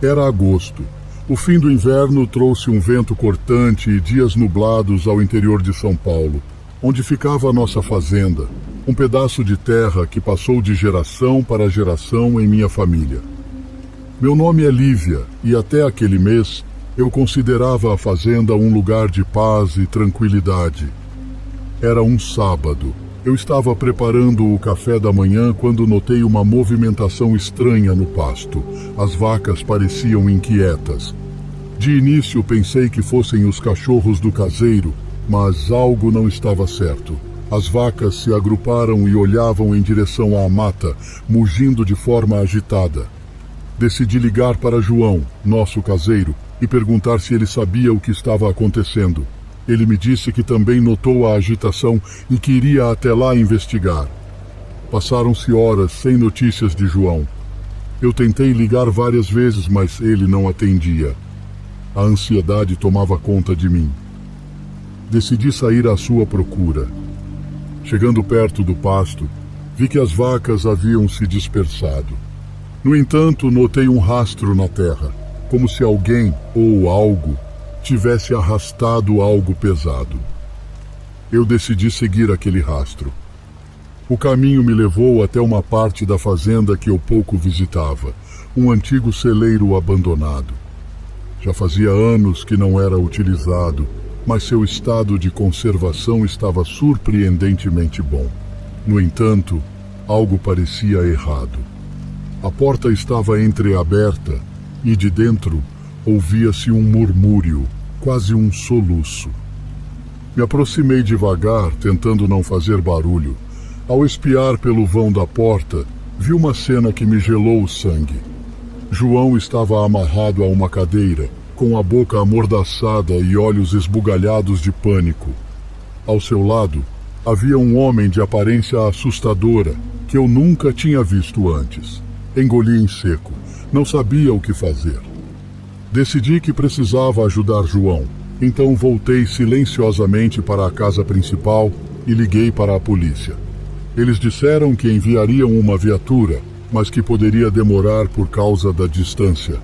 Era agosto. O fim do inverno trouxe um vento cortante e dias nublados ao interior de São Paulo, onde ficava a nossa fazenda, um pedaço de terra que passou de geração para geração em minha família. Meu nome é Lívia e até aquele mês eu considerava a fazenda um lugar de paz e tranquilidade. Era um sábado. Eu estava preparando o café da manhã quando notei uma movimentação estranha no pasto. As vacas pareciam inquietas. De início pensei que fossem os cachorros do caseiro, mas algo não estava certo. As vacas se agruparam e olhavam em direção à mata, mugindo de forma agitada. Decidi ligar para João, nosso caseiro, e perguntar se ele sabia o que estava acontecendo. Ele me disse que também notou a agitação e que iria até lá investigar. Passaram-se horas sem notícias de João. Eu tentei ligar várias vezes, mas ele não atendia. A ansiedade tomava conta de mim. Decidi sair à sua procura. Chegando perto do pasto, vi que as vacas haviam se dispersado. No entanto, notei um rastro na terra, como se alguém ou algo tivesse arrastado algo pesado. Eu decidi seguir aquele rastro. O caminho me levou até uma parte da fazenda que eu pouco visitava, um antigo celeiro abandonado. Já fazia anos que não era utilizado, mas seu estado de conservação estava surpreendentemente bom. No entanto, algo parecia errado. A porta estava entreaberta e de dentro ouvia-se um murmúrio, quase um soluço. Me aproximei devagar, tentando não fazer barulho. Ao espiar pelo vão da porta, vi uma cena que me gelou o sangue. João estava amarrado a uma cadeira, com a boca amordaçada e olhos esbugalhados de pânico. Ao seu lado, havia um homem de aparência assustadora, que eu nunca tinha visto antes. Engoli em seco. Não sabia o que fazer. Decidi que precisava ajudar João, então voltei silenciosamente para a casa principal e liguei para a polícia. Eles disseram que enviariam uma viatura, mas que poderia demorar por causa da distância.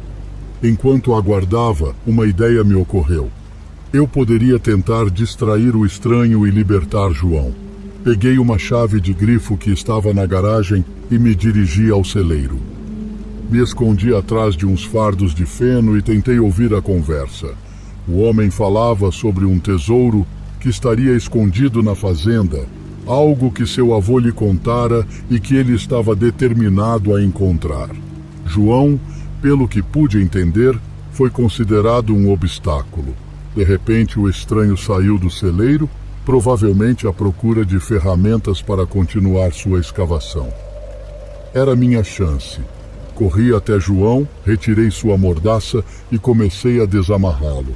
Enquanto aguardava, uma ideia me ocorreu. Eu poderia tentar distrair o estranho e libertar João. Peguei uma chave de grifo que estava na garagem e me dirigi ao celeiro. Me escondi atrás de uns fardos de feno e tentei ouvir a conversa. O homem falava sobre um tesouro que estaria escondido na fazenda, algo que seu avô lhe contara e que ele estava determinado a encontrar. João, pelo que pude entender, foi considerado um obstáculo. De repente, o estranho saiu do celeiro, provavelmente à procura de ferramentas para continuar sua escavação. Era minha chance. Corri até João, retirei sua mordaça e comecei a desamarrá-lo.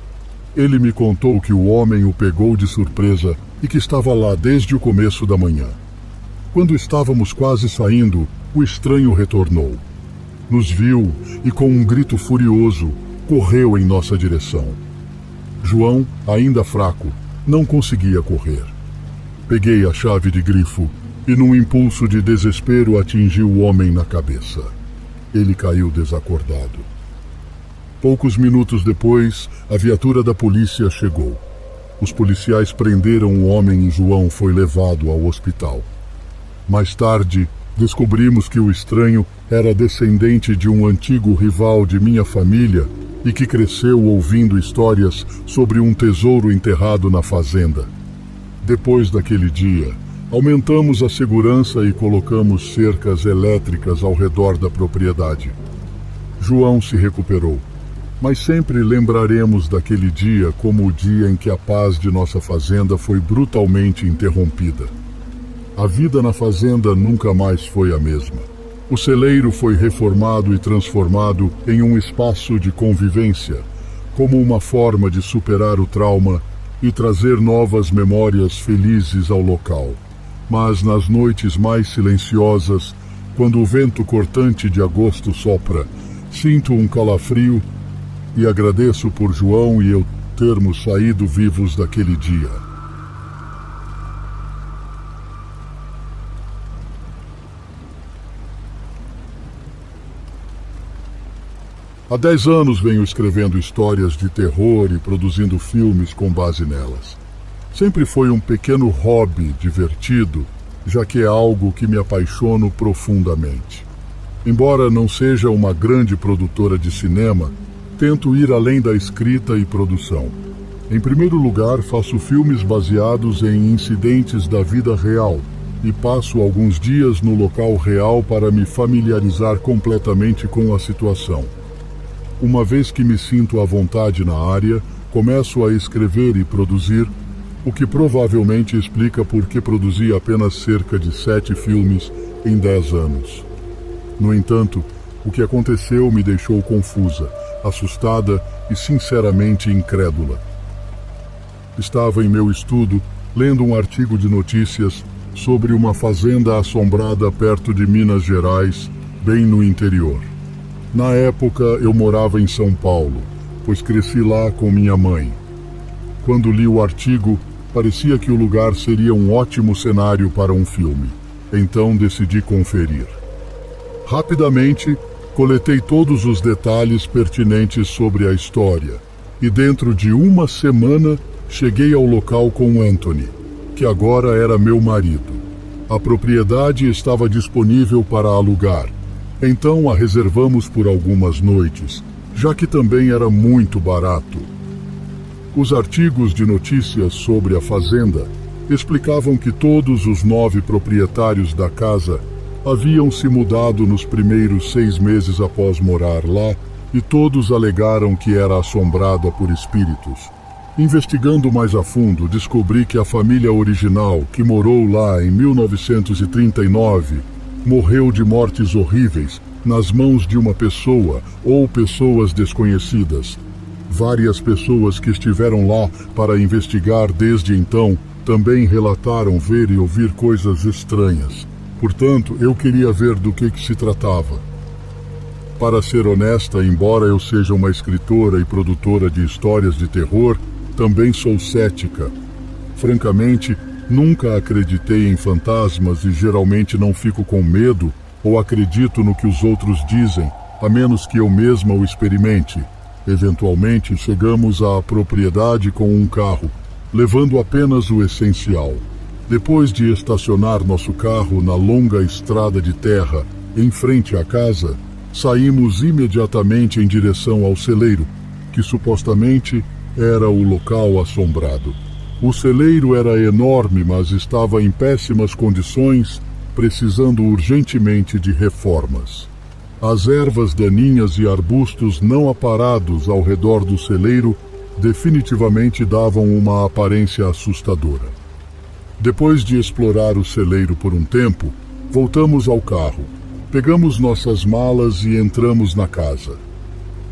Ele me contou que o homem o pegou de surpresa e que estava lá desde o começo da manhã. Quando estávamos quase saindo, o estranho retornou. Nos viu e, com um grito furioso, correu em nossa direção. João, ainda fraco, não conseguia correr. Peguei a chave de grifo e, num impulso de desespero, atingi o homem na cabeça. Ele caiu desacordado. Poucos minutos depois, a viatura da polícia chegou. Os policiais prenderam o homem e João foi levado ao hospital. Mais tarde, descobrimos que o estranho era descendente de um antigo rival de minha família e que cresceu ouvindo histórias sobre um tesouro enterrado na fazenda. Depois daquele dia, aumentamos a segurança e colocamos cercas elétricas ao redor da propriedade. João se recuperou, mas sempre lembraremos daquele dia como o dia em que a paz de nossa fazenda foi brutalmente interrompida. A vida na fazenda nunca mais foi a mesma. O celeiro foi reformado e transformado em um espaço de convivência, como uma forma de superar o trauma e trazer novas memórias felizes ao local. Mas nas noites mais silenciosas, quando o vento cortante de agosto sopra, sinto um calafrio e agradeço por João e eu termos saído vivos daquele dia. Há 10 anos venho escrevendo histórias de terror e produzindo filmes com base nelas. Sempre foi um pequeno hobby divertido, já que é algo que me apaixono profundamente. Embora não seja uma grande produtora de cinema, tento ir além da escrita e produção. Em primeiro lugar, faço filmes baseados em incidentes da vida real e passo alguns dias no local real para me familiarizar completamente com a situação. Uma vez que me sinto à vontade na área, começo a escrever e produzir, o que provavelmente explica por que produzi apenas cerca de 7 filmes em 10 anos. No entanto, o que aconteceu me deixou confusa, assustada e sinceramente incrédula. Estava em meu estudo, lendo um artigo de notícias sobre uma fazenda assombrada perto de Minas Gerais, bem no interior. Na época, eu morava em São Paulo, pois cresci lá com minha mãe. Quando li o artigo, parecia que o lugar seria um ótimo cenário para um filme. Então decidi conferir. Rapidamente, coletei todos os detalhes pertinentes sobre a história e dentro de uma semana cheguei ao local com Anthony, que agora era meu marido. A propriedade estava disponível para alugar, então a reservamos por algumas noites, já que também era muito barato. Os artigos de notícias sobre a fazenda explicavam que todos os 9 proprietários da casa haviam se mudado nos primeiros 6 meses após morar lá e todos alegaram que era assombrada por espíritos. Investigando mais a fundo, descobri que a família original, que morou lá em 1939, morreu de mortes horríveis nas mãos de uma pessoa ou pessoas desconhecidas. Várias pessoas que estiveram lá para investigar desde então também relataram ver e ouvir coisas estranhas. Portanto, eu queria ver do que se tratava. Para ser honesta, embora eu seja uma escritora e produtora de histórias de terror, também sou cética. Francamente, nunca acreditei em fantasmas e geralmente não fico com medo ou acredito no que os outros dizem, a menos que eu mesma o experimente. Eventualmente, chegamos à propriedade com um carro, levando apenas o essencial. Depois de estacionar nosso carro na longa estrada de terra em frente à casa, saímos imediatamente em direção ao celeiro, que supostamente Era o local assombrado. O celeiro era enorme, mas estava em péssimas condições, precisando urgentemente de reformas. As ervas daninhas e arbustos não aparados ao redor do celeiro definitivamente davam uma aparência assustadora. Depois de explorar o celeiro por um tempo, voltamos ao carro, pegamos nossas malas e entramos na casa.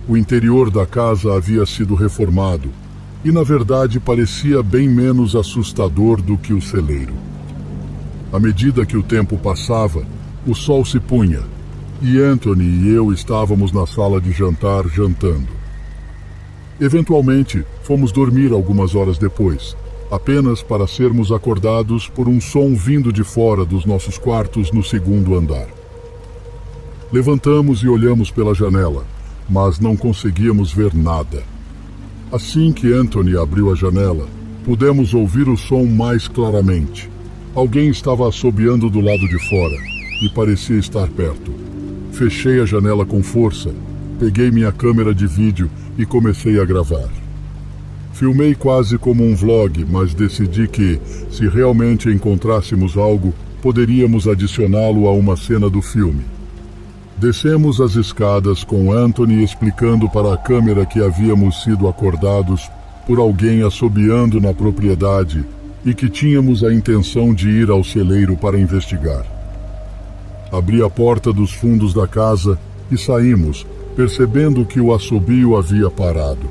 O interior da casa havia sido reformado e, na verdade, parecia bem menos assustador do que o celeiro. À medida que o tempo passava, o sol se punha e Anthony e eu estávamos na sala de jantar jantando. Eventualmente, fomos dormir algumas horas depois, apenas para sermos acordados por um som vindo de fora dos nossos quartos no segundo andar. Levantamos e olhamos pela janela, mas não conseguíamos ver nada. Assim que Anthony abriu a janela, pudemos ouvir o som mais claramente. Alguém estava assobiando do lado de fora e parecia estar perto. Fechei a janela com força, peguei minha câmera de vídeo e comecei a gravar. Filmei quase como um vlog, mas decidi que, se realmente encontrássemos algo, poderíamos adicioná-lo a uma cena do filme. Descemos as escadas com Anthony explicando para a câmera que havíamos sido acordados por alguém assobiando na propriedade e que tínhamos a intenção de ir ao celeiro para investigar. Abri a porta dos fundos da casa e saímos, percebendo que o assobio havia parado.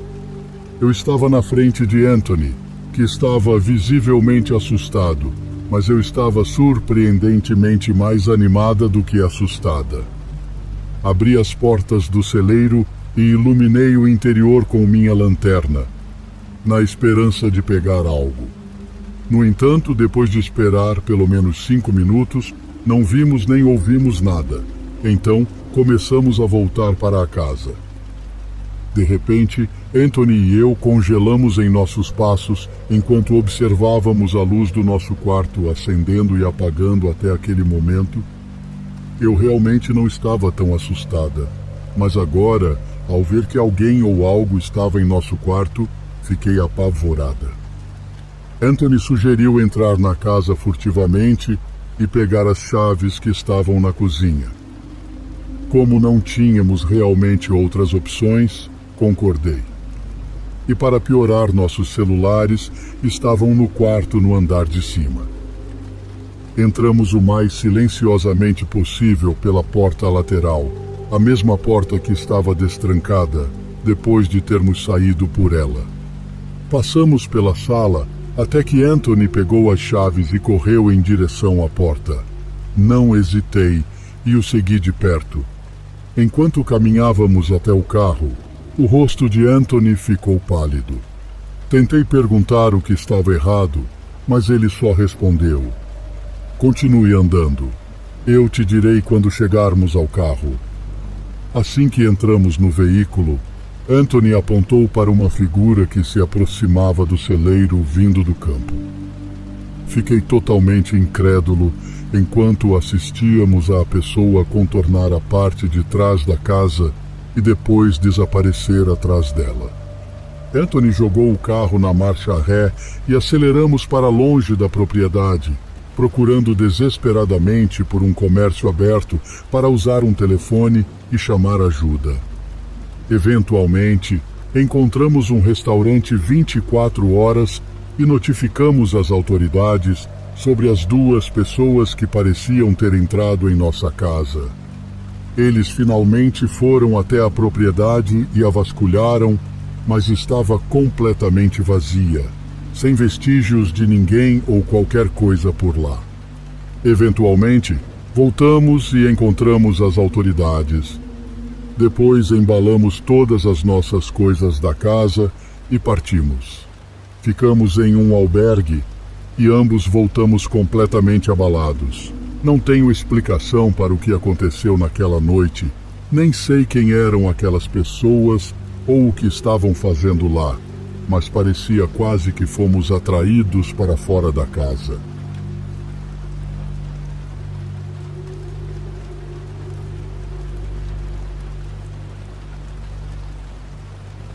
Eu estava na frente de Anthony, que estava visivelmente assustado, mas eu estava surpreendentemente mais animada do que assustada. Abri as portas do celeiro e iluminei o interior com minha lanterna, na esperança de pegar algo. No entanto, depois de esperar pelo menos 5 minutos, não vimos nem ouvimos nada. Então, começamos a voltar para a casa. De repente, Anthony e eu congelamos em nossos passos enquanto observávamos a luz do nosso quarto acendendo e apagando até aquele momento. Eu realmente não estava tão assustada, mas agora, ao ver que alguém ou algo estava em nosso quarto, fiquei apavorada. Anthony sugeriu entrar na casa furtivamente e pegar as chaves que estavam na cozinha. Como não tínhamos realmente outras opções, concordei. E para piorar, nossos celulares estavam no quarto no andar de cima. Entramos o mais silenciosamente possível pela porta lateral, a mesma porta que estava destrancada depois de termos saído por ela. Passamos pela sala até que Anthony pegou as chaves e correu em direção à porta. Não hesitei e o segui de perto. Enquanto caminhávamos até o carro, o rosto de Anthony ficou pálido. Tentei perguntar o que estava errado, mas ele só respondeu: "Continue andando. Eu te direi quando chegarmos ao carro." Assim que entramos no veículo, Anthony apontou para uma figura que se aproximava do celeiro vindo do campo. Fiquei totalmente incrédulo enquanto assistíamos à pessoa contornar a parte de trás da casa e depois desaparecer atrás dela. Anthony jogou o carro na marcha ré e aceleramos para longe da propriedade, procurando desesperadamente por um comércio aberto para usar um telefone e chamar ajuda. Eventualmente, encontramos um restaurante 24 horas e notificamos as autoridades sobre as 2 pessoas que pareciam ter entrado em nossa casa. Eles finalmente foram até a propriedade e a vasculharam, mas estava completamente vazia, sem vestígios de ninguém ou qualquer coisa por lá. Eventualmente, voltamos e encontramos as autoridades. Depois embalamos todas as nossas coisas da casa e partimos. Ficamos em um albergue e ambos voltamos completamente abalados. Não tenho explicação para o que aconteceu naquela noite, nem sei quem eram aquelas pessoas ou o que estavam fazendo lá, mas parecia quase que fomos atraídos para fora da casa.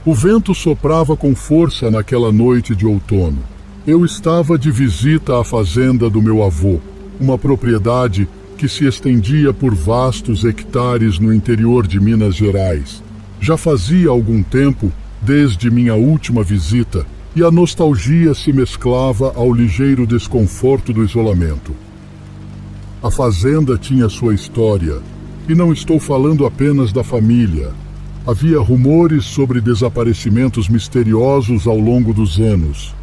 O vento soprava com força naquela noite de outono. Eu estava de visita à fazenda do meu avô, uma propriedade que se estendia por vastos hectares no interior de Minas Gerais. Já fazia algum tempo desde minha última visita e a nostalgia se mesclava ao ligeiro desconforto do isolamento. A fazenda tinha sua história, e não estou falando apenas da família. Havia rumores sobre desaparecimentos misteriosos ao longo dos anos.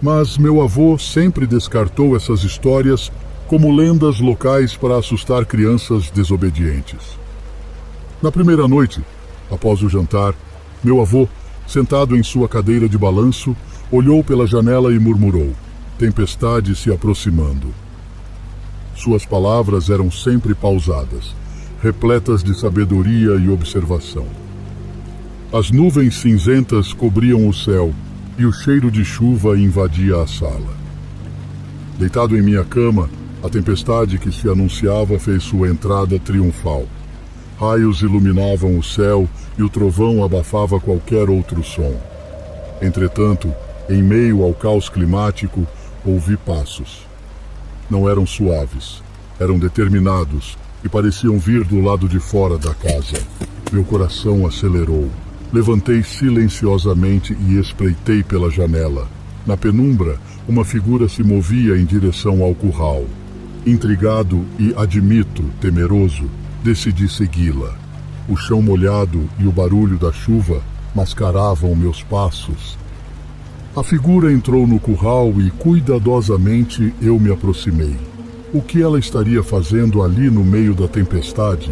Mas meu avô sempre descartou essas histórias como lendas locais para assustar crianças desobedientes. Na primeira noite, após o jantar, meu avô, sentado em sua cadeira de balanço, olhou pela janela e murmurou: "Tempestade se aproximando." Suas palavras eram sempre pausadas, repletas de sabedoria e observação. As nuvens cinzentas cobriam o céu e o cheiro de chuva invadia a sala. Deitado em minha cama, a tempestade que se anunciava fez sua entrada triunfal. Raios iluminavam o céu e o trovão abafava qualquer outro som. Entretanto, em meio ao caos climático, ouvi passos. Não eram suaves, eram determinados e pareciam vir do lado de fora da casa. Meu coração acelerou. Levantei silenciosamente e espreitei pela janela. Na penumbra, uma figura se movia em direção ao curral. Intrigado e, admito, temeroso, decidi segui-la. O chão molhado e o barulho da chuva mascaravam meus passos. A figura entrou no curral e, cuidadosamente, eu me aproximei. O que ela estaria fazendo ali no meio da tempestade?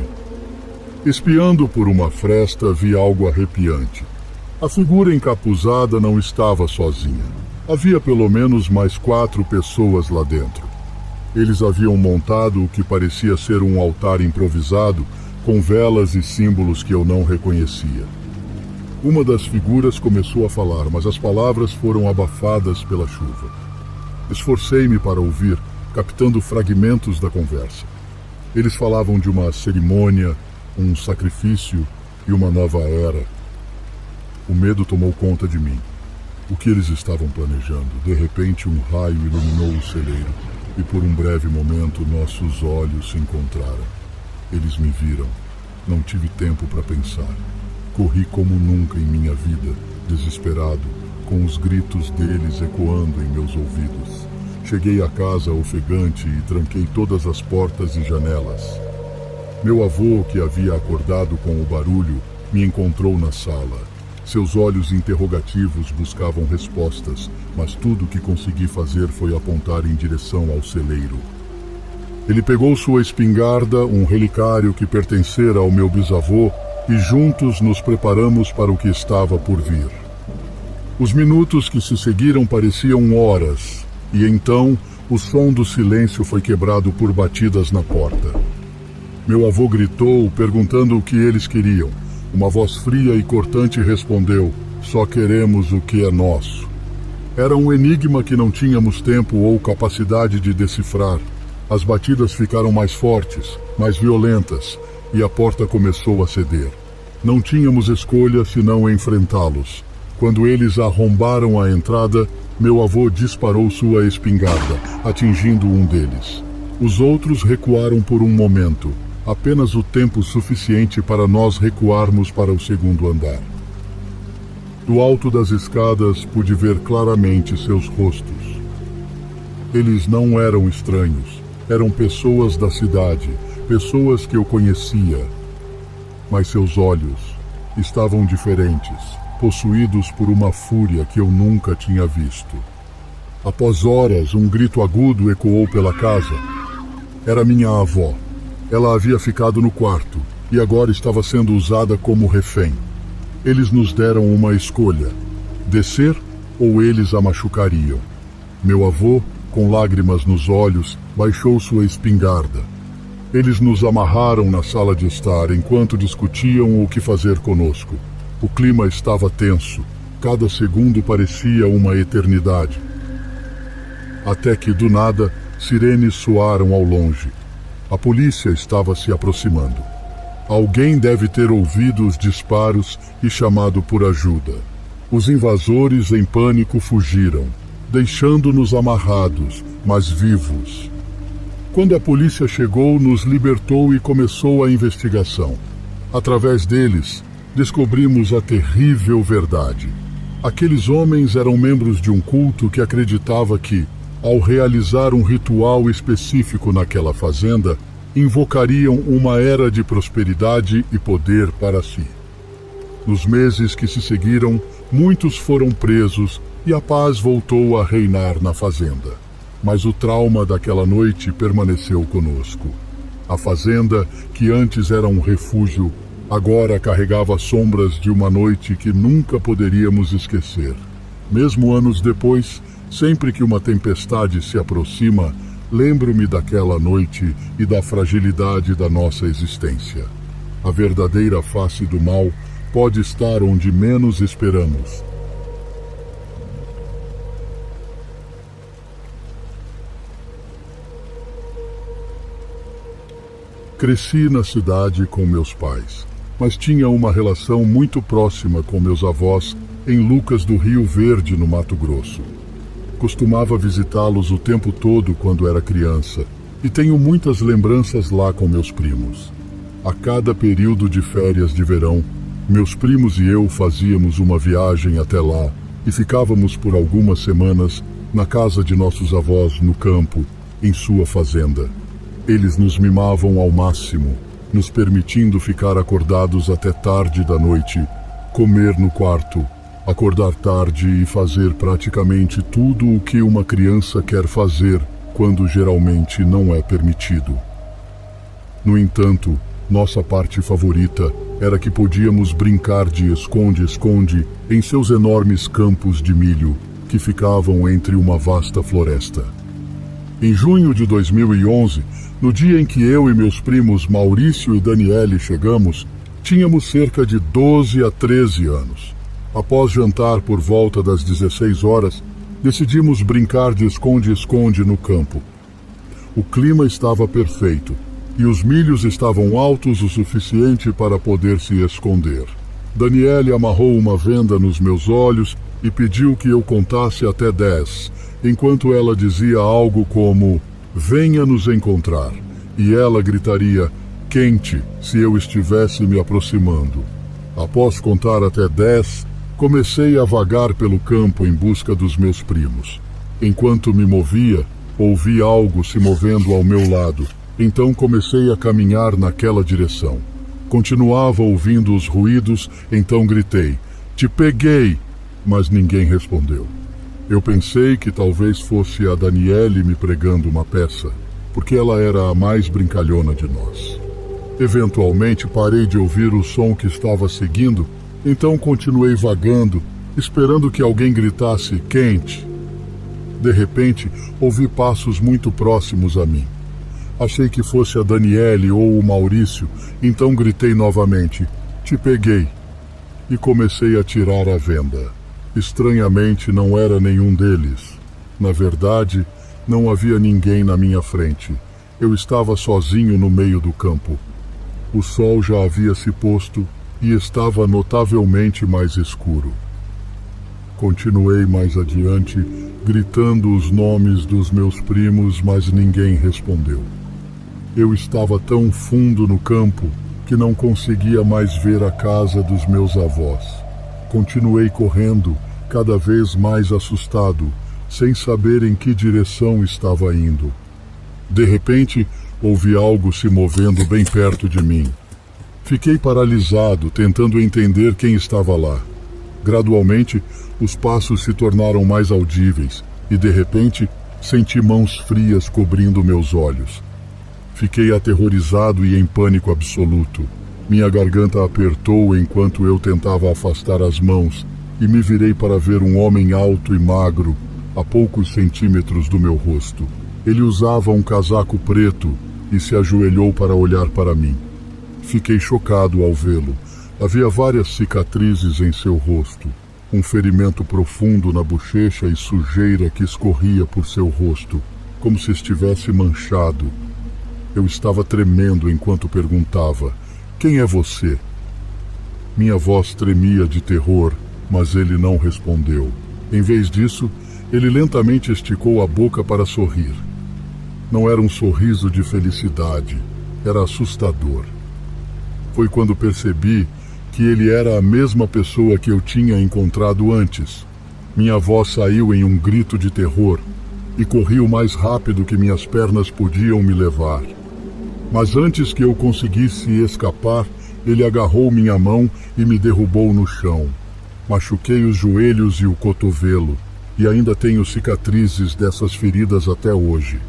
Espiando por uma fresta, vi algo arrepiante. A figura encapuzada não estava sozinha. Havia pelo menos mais 4 pessoas lá dentro. Eles haviam montado o que parecia ser um altar improvisado, com velas e símbolos que eu não reconhecia. Uma das figuras começou a falar, mas as palavras foram abafadas pela chuva. Esforcei-me para ouvir, captando fragmentos da conversa. Eles falavam de uma cerimônia, um sacrifício e uma nova era. O medo tomou conta de mim. O que eles estavam planejando? De repente, um raio iluminou o celeiro e por um breve momento nossos olhos se encontraram. Eles me viram. Não tive tempo para pensar. Corri como nunca em minha vida, desesperado, com os gritos deles ecoando em meus ouvidos. Cheguei à casa ofegante e tranquei todas as portas e janelas. Meu avô, que havia acordado com o barulho, me encontrou na sala. Seus olhos interrogativos buscavam respostas, mas tudo o que consegui fazer foi apontar em direção ao celeiro. Ele pegou sua espingarda, um relicário que pertencera ao meu bisavô, e juntos nos preparamos para o que estava por vir. Os minutos que se seguiram pareciam horas, e então o som do silêncio foi quebrado por batidas na porta. Meu avô gritou, perguntando o que eles queriam. Uma voz fria e cortante respondeu: "Só queremos o que é nosso." Era um enigma que não tínhamos tempo ou capacidade de decifrar. As batidas ficaram mais fortes, mais violentas, e a porta começou a ceder. Não tínhamos escolha senão enfrentá-los. Quando eles arrombaram a entrada, meu avô disparou sua espingarda, atingindo um deles. Os outros recuaram por um momento, apenas o tempo suficiente para nós recuarmos para o segundo andar. Do alto das escadas pude ver claramente seus rostos. Eles não eram estranhos, eram pessoas da cidade, pessoas que eu conhecia. Mas seus olhos estavam diferentes, possuídos por uma fúria que eu nunca tinha visto. Após horas, um grito agudo ecoou pela casa. Era minha avó. Ela havia ficado no quarto e agora estava sendo usada como refém. Eles nos deram uma escolha: descer ou eles a machucariam. Meu avô, com lágrimas nos olhos, baixou sua espingarda. Eles nos amarraram na sala de estar enquanto discutiam o que fazer conosco. O clima estava tenso. Cada segundo parecia uma eternidade. Até que, do nada, sirenes soaram ao longe. A polícia estava se aproximando. Alguém deve ter ouvido os disparos e chamado por ajuda. Os invasores, em pânico, fugiram, deixando-nos amarrados, mas vivos. Quando a polícia chegou, nos libertou e começou a investigação. Através deles, descobrimos a terrível verdade. Aqueles homens eram membros de um culto que acreditava que, ao realizar um ritual específico naquela fazenda, invocariam uma era de prosperidade e poder para si. Nos meses que se seguiram, muitos foram presos e a paz voltou a reinar na fazenda. Mas o trauma daquela noite permaneceu conosco. A fazenda, que antes era um refúgio, agora carregava sombras de uma noite que nunca poderíamos esquecer. Mesmo anos depois, sempre que uma tempestade se aproxima, lembro-me daquela noite e da fragilidade da nossa existência. A verdadeira face do mal pode estar onde menos esperamos. Cresci na cidade com meus pais, mas tinha uma relação muito próxima com meus avós em Lucas do Rio Verde, no Mato Grosso. Costumava visitá-los o tempo todo quando era criança e tenho muitas lembranças lá com meus primos. A cada período de férias de verão, meus primos e eu fazíamos uma viagem até lá e ficávamos por algumas semanas na casa de nossos avós no campo, em sua fazenda. Eles nos mimavam ao máximo, nos permitindo ficar acordados até tarde da noite, comer no quarto, acordar tarde e fazer praticamente tudo o que uma criança quer fazer quando geralmente não é permitido. No entanto, nossa parte favorita era que podíamos brincar de esconde-esconde em seus enormes campos de milho que ficavam entre uma vasta floresta. Em junho de 2011, no dia em que eu e meus primos Maurício e Daniele chegamos, tínhamos cerca de 12 a 13 anos. Após jantar por volta das 16 horas, decidimos brincar de esconde-esconde no campo. O clima estava perfeito e os milhos estavam altos o suficiente para poder se esconder. Daniele amarrou uma venda nos meus olhos e pediu que eu contasse até 10, enquanto ela dizia algo como: "Venha nos encontrar", e ela gritaria "quente" se eu estivesse me aproximando. Após contar até 10, comecei a vagar pelo campo em busca dos meus primos. Enquanto me movia, ouvi algo se movendo ao meu lado, então comecei a caminhar naquela direção. Continuava ouvindo os ruídos, então gritei: "Te peguei!", mas ninguém respondeu. Eu pensei que talvez fosse a Daniele me pregando uma peça, porque ela era a mais brincalhona de nós. Eventualmente parei de ouvir o som que estava seguindo, então continuei vagando, esperando que alguém gritasse "quente". De repente, ouvi passos muito próximos a mim. Achei que fosse a Daniele ou o Maurício, então gritei novamente: "Te peguei!", e comecei a tirar a venda. Estranhamente, não era nenhum deles. Na verdade, não havia ninguém na minha frente. Eu estava sozinho no meio do campo. O sol já havia se posto e estava notavelmente mais escuro. Continuei mais adiante, gritando os nomes dos meus primos, mas ninguém respondeu. Eu estava tão fundo no campo que não conseguia mais ver a casa dos meus avós. Continuei correndo, cada vez mais assustado, sem saber em que direção estava indo. De repente, ouvi algo se movendo bem perto de mim. Fiquei paralisado, tentando entender quem estava lá. Gradualmente, os passos se tornaram mais audíveis e, de repente, senti mãos frias cobrindo meus olhos. Fiquei aterrorizado e em pânico absoluto. Minha garganta apertou enquanto eu tentava afastar as mãos e me virei para ver um homem alto e magro, a poucos centímetros do meu rosto. Ele usava um casaco preto e se ajoelhou para olhar para mim. Fiquei chocado ao vê-lo. Havia várias cicatrizes em seu rosto, um ferimento profundo na bochecha e sujeira que escorria por seu rosto, como se estivesse manchado. Eu estava tremendo enquanto perguntava: Quem é você? Minha voz tremia de terror, mas ele não respondeu. Em vez disso, ele lentamente esticou a boca para sorrir. Não era um sorriso de felicidade, era assustador. Foi quando percebi que ele era a mesma pessoa que eu tinha encontrado antes. Minha voz saiu em um grito de terror e corri o mais rápido que minhas pernas podiam me levar. Mas antes que eu conseguisse escapar, ele agarrou minha mão e me derrubou no chão. Machuquei os joelhos e o cotovelo, e ainda tenho cicatrizes dessas feridas até hoje.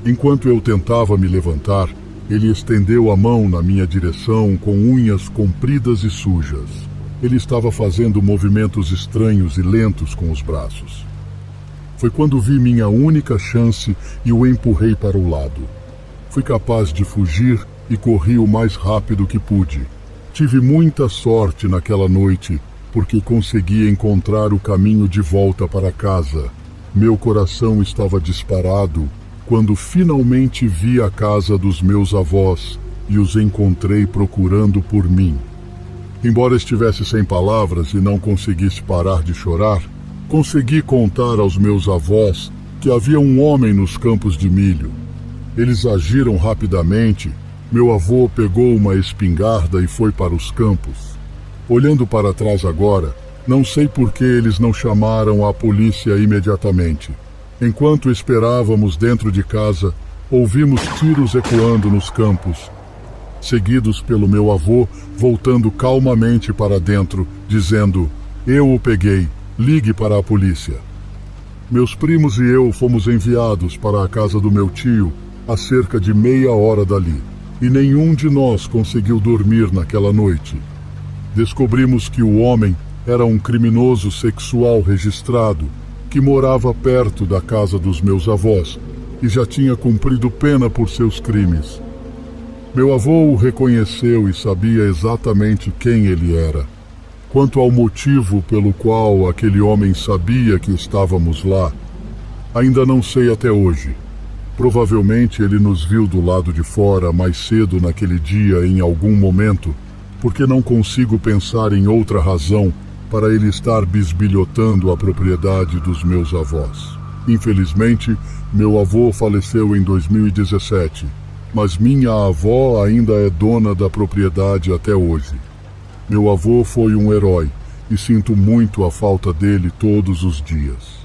Enquanto eu tentava me levantar, ele estendeu a mão na minha direção com unhas compridas e sujas. Ele estava fazendo movimentos estranhos e lentos com os braços. Foi quando vi minha única chance e o empurrei para o lado. Fui capaz de fugir e corri o mais rápido que pude. Tive muita sorte naquela noite, porque consegui encontrar o caminho de volta para casa. Meu coração estava disparado quando finalmente vi a casa dos meus avós e os encontrei procurando por mim. Embora estivesse sem palavras e não conseguisse parar de chorar, consegui contar aos meus avós que havia um homem nos campos de milho. Eles agiram rapidamente. Meu avô pegou uma espingarda e foi para os campos. Olhando para trás agora, não sei por que eles não chamaram a polícia imediatamente. Enquanto esperávamos dentro de casa, ouvimos tiros ecoando nos campos, seguidos pelo meu avô voltando calmamente para dentro, dizendo: "Eu o peguei, ligue para a polícia." Meus primos e eu fomos enviados para a casa do meu tio a cerca de meia hora dali, e nenhum de nós conseguiu dormir naquela noite. Descobrimos que o homem era um criminoso sexual registrado que morava perto da casa dos meus avós e já tinha cumprido pena por seus crimes. Meu avô o reconheceu e sabia exatamente quem ele era. Quanto ao motivo pelo qual aquele homem sabia que estávamos lá, ainda não sei até hoje. Provavelmente ele nos viu do lado de fora mais cedo naquele dia em algum momento, porque não consigo pensar em outra razão para ele estar bisbilhotando a propriedade dos meus avós. Infelizmente, meu avô faleceu em 2017, mas minha avó ainda é dona da propriedade até hoje. Meu avô foi um herói e sinto muito a falta dele todos os dias.